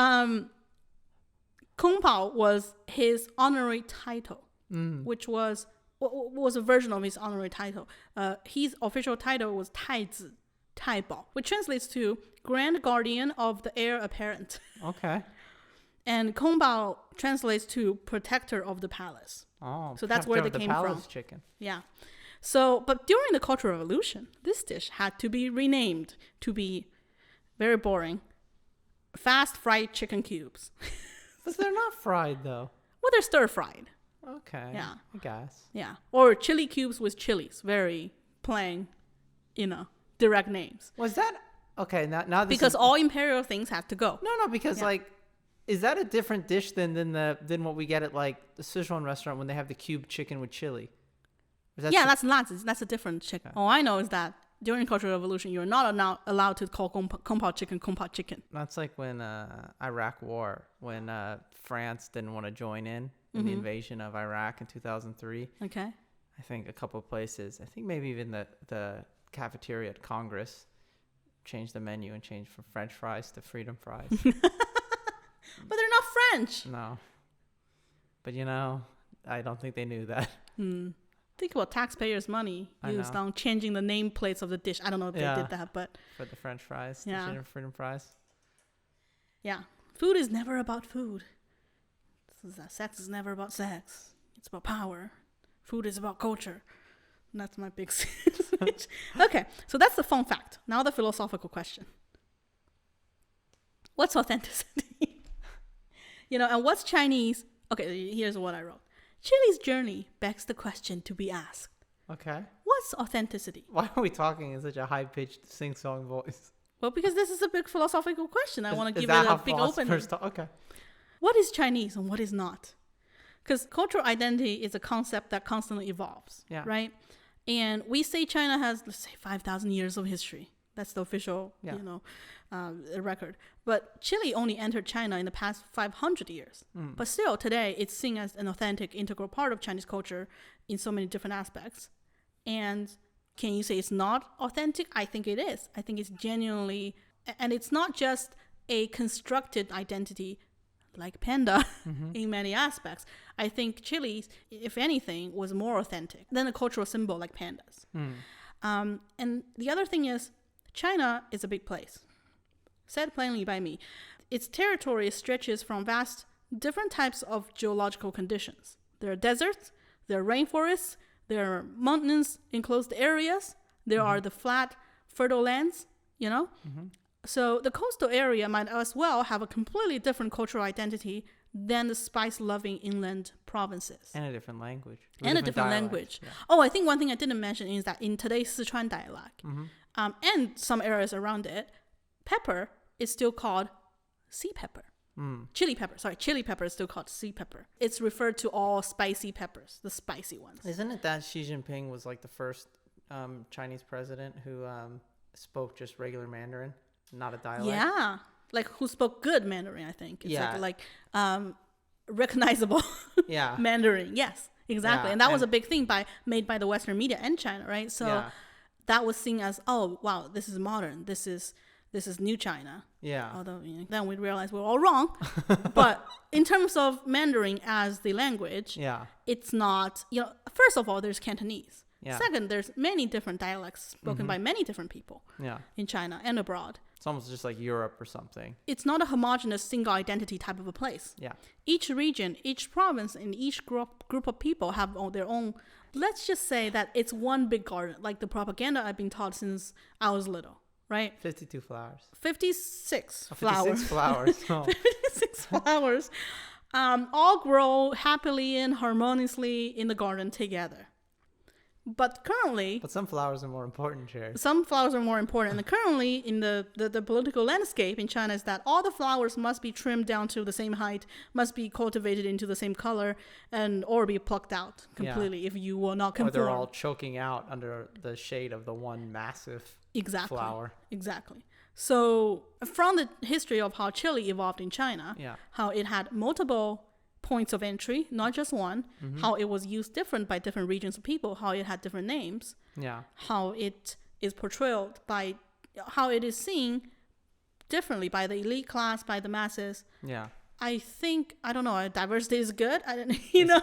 Kung Pao was his honorary title, which was a version of his honorary title. His official title was Taizi, Taibao, which translates to Grand Guardian of the Heir Apparent. Okay. And Kung Pao translates to Protector of the Palace. Oh, So that's where they came from. Chicken. Yeah. So, but during the Cultural Revolution, this dish had to be renamed to be very boring. Fast fried chicken cubes. But they're not fried though. Well, they're stir fried. Okay. Yeah. I guess. Yeah. Or chili cubes with chilies. Very plain, direct names. Was that okay? Now this Because is, all imperial things had to go. no, because is that a different dish than what we get at like the Sichuan restaurant when they have the cube chicken with chili? That's a different chicken. All I know is that during the Cultural Revolution, you're not allowed to call Kung Pao chicken. That's like when Iraq War, when France didn't want to join in the invasion of Iraq in 2003. Okay. I think a couple of places, I think maybe even the cafeteria at Congress changed the menu and changed from French fries to freedom fries. But they're not French. No. But I don't think they knew that. Think about taxpayers' money used on changing the nameplates of the dish. I don't know if they did that, but For the French fries, Yeah. the freedom fries. yeah. Food is never about food. Sex is never about sex. It's about power. Food is about culture. And that's my big switch. Okay, so that's the fun fact. Now the philosophical question. What's authenticity? And what's Chinese? Okay, here's what I wrote. Chile's journey begs the question to be asked. Okay. What's authenticity? Why are we talking in such a high-pitched sing-song voice? Well, because this is a big philosophical question. I want to give that it a how big philosophers opening. Okay. What is Chinese and what is not? Because cultural identity is a concept that constantly evolves, right? And we say China has, let's say, 5,000 years of history. That's the official, record. But Chile only entered China in the past 500 years. But still, today, it's seen as an authentic, integral part of Chinese culture in so many different aspects. And can you say it's not authentic? I think it is. I think it's genuinely, and it's not just a constructed identity like panda in many aspects. I think Chile, if anything, was more authentic than a cultural symbol like pandas. And the other thing is, China is a big place. Said plainly by me, its territory stretches from vast different types of geological conditions. There are deserts, there are rainforests, there are mountainous enclosed areas, there are the flat, fertile lands, So the coastal area might as well have a completely different cultural identity than the spice-loving inland provinces. And a different language. And a different language. Yeah. Oh, I think one thing I didn't mention is that in today's Sichuan dialect, and some areas around it, pepper is still called sea pepper. Chili pepper is still called sea pepper. It's referred to all spicy peppers, the spicy ones. Isn't it that Xi Jinping was like the first Chinese president who spoke just regular Mandarin, not a dialect? Yeah. Like who spoke good Mandarin, I think. It's like recognizable Mandarin. Yes, exactly. Yeah, and that was a big thing made by the Western media and China, right? So that was seen as, oh, wow, this is modern. This is this is New China. Yeah. Although then we realize we're all wrong. But in terms of Mandarin as the language, Yeah. it's not, first of all, there's Cantonese. Yeah. Second, there's many different dialects spoken by many different people in China and abroad. It's almost just like Europe or something. It's not a homogenous single identity type of a place. Yeah. Each region, each province, and each group of people have their own. Let's just say that it's one big garden, like the propaganda I've been taught since I was little, right? 52 flowers. 56 Oh, flowers. 56 flowers. Oh. 56 flowers. All grow happily and harmoniously in the garden together. But currently... But some flowers are more important, Cherry. Some flowers are more important. And currently, in the political landscape in China is that all the flowers must be trimmed down to the same height, must be cultivated into the same color, or be plucked out completely if you will not conform. Or they're all choking out under the shade of the one massive flower. Exactly. So from the history of how chili evolved in China, how it had multiple points of entry, not just one, how it was used different by different regions of people, how it had different names, how it is portrayed by, how it is seen differently by the elite class, by the masses. Yeah. I think, I don't know, diversity is good. I don't know,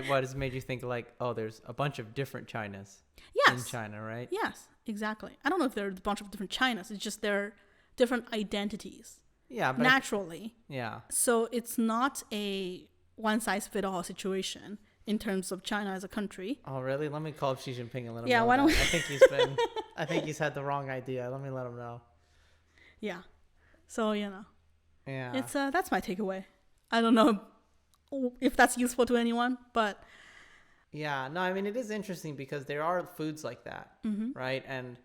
What has made you think like, oh, there's a bunch of different Chinas in China, right? Yes, exactly. I don't know if there are a bunch of different Chinas. It's just there are different identities. Yeah. But naturally. Yeah. So it's not a one-size-fits-all situation in terms of China as a country. Oh, really? Let me call up Xi Jinping and let him know. Yeah, why don't we? I think he's had the wrong idea. Let me let him know. Yeah. So, Yeah. it's that's my takeaway. I don't know if that's useful to anyone, but yeah, no, I mean it is interesting because there are foods like that, right? And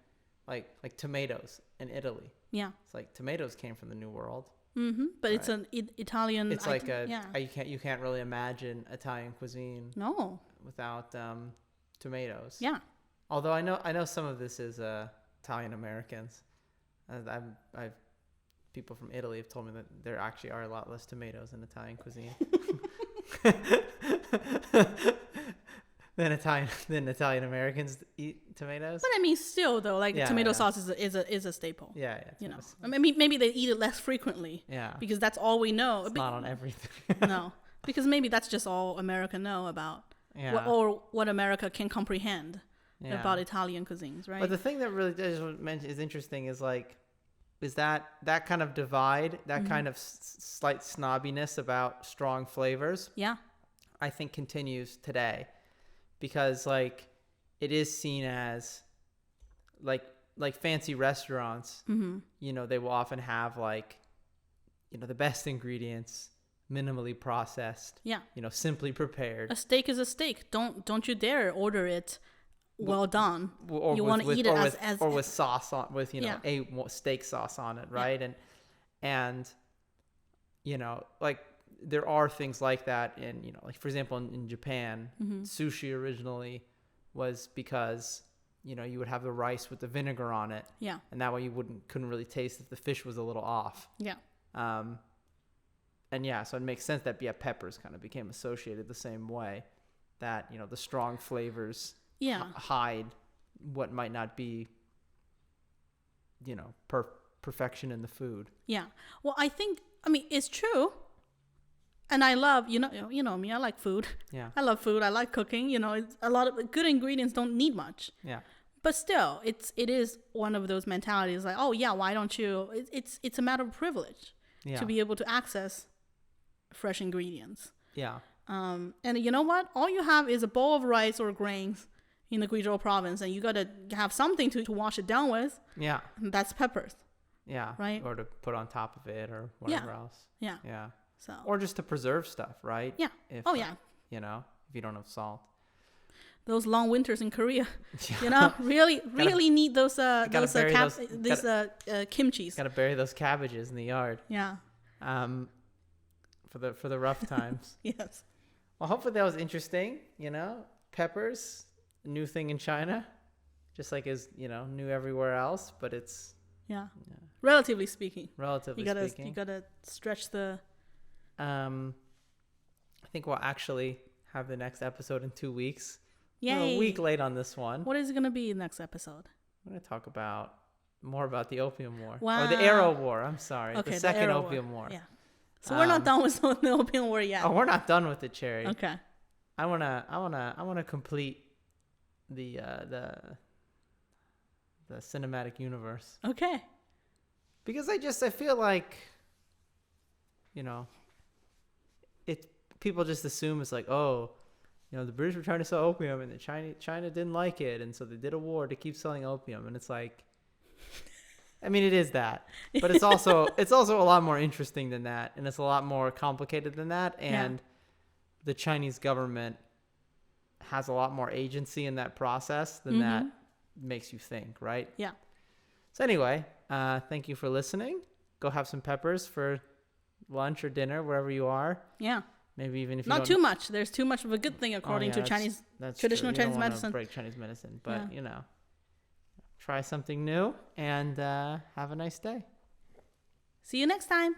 like tomatoes in Italy. Yeah. It's like tomatoes came from the New World. But it's an Italian. It's like you can't really imagine Italian cuisine. No. Without tomatoes. Yeah. Although I know some of this is Italian Americans. I've people from Italy have told me that there actually are a lot less tomatoes in Italian cuisine than Italian Americans eat tomatoes. But I mean, still though, like tomato sauce is a staple. Yeah. I mean, maybe they eat it less frequently. Yeah. Because that's all we know. It's not on everything. No, because maybe that's just all America know about. Yeah. What America can comprehend about Italian cuisines, right? But the thing that really is interesting is that kind of divide, that kind of slight snobbiness about strong flavors. Yeah. I think continues today because like it is seen as like fancy restaurants, they will often have like, the best ingredients, minimally processed, simply prepared. A steak is a steak. Don't you dare order it well done. Or you want to eat it as with sauce on, with a steak sauce on it, right? And like there are things like that in like for example in Japan, sushi originally was because you would have the rice with the vinegar on it, and that way you couldn't really taste if the fish was a little off. So it makes sense that peppers kind of became associated the same way, that the strong flavors hide what might not be perfection in the food. Well, I mean it's true, and I love me, I like food. I love food. I like cooking. It's a lot of good ingredients don't need much. But still, it is one of those mentalities like, oh yeah, why don't you? It's a matter of privilege to be able to access fresh ingredients. And you know what? All you have is a bowl of rice or grains in the Guizhou province, and you got to have something to wash it down with. And that's peppers. Right? Or to put on top of it or whatever else. So. Or just to preserve stuff, right? If, if you don't have salt. Those long winters in Korea, really need those kimchis. Got to bury those cabbages in the yard. For the rough times. Yes. Well, hopefully that was interesting. Peppers, a new thing in China, just like is new everywhere else, but it's relatively speaking. You gotta stretch the. I think we'll actually have the next episode in 2 weeks. Yay! We're a week late on this one. What is it gonna be in the next episode? I'm gonna talk about more about the Opium War. Wow. Or the Arrow War. I'm sorry. Okay, the second Arrow Opium War. Yeah. So we're not done with the Opium War yet. Oh, we're not done with it, Cherry. Okay. I wanna complete the cinematic universe. Okay. Because I feel like, people just assume it's like, oh, the British were trying to sell opium and the China didn't like it, and so they did a war to keep selling opium. And it's like, I mean, it is that, but it's also a lot more interesting than that, and it's a lot more complicated than that. And the Chinese government has a lot more agency in that process than that makes you think, right? Yeah. So anyway, thank you for listening. Go have some peppers for lunch or dinner, wherever you are. Yeah. Maybe even if you not too much. There's too much of a good thing according to Chinese traditional true. You Chinese don't medicine. Break Chinese medicine, but try something new and have a nice day. See you next time.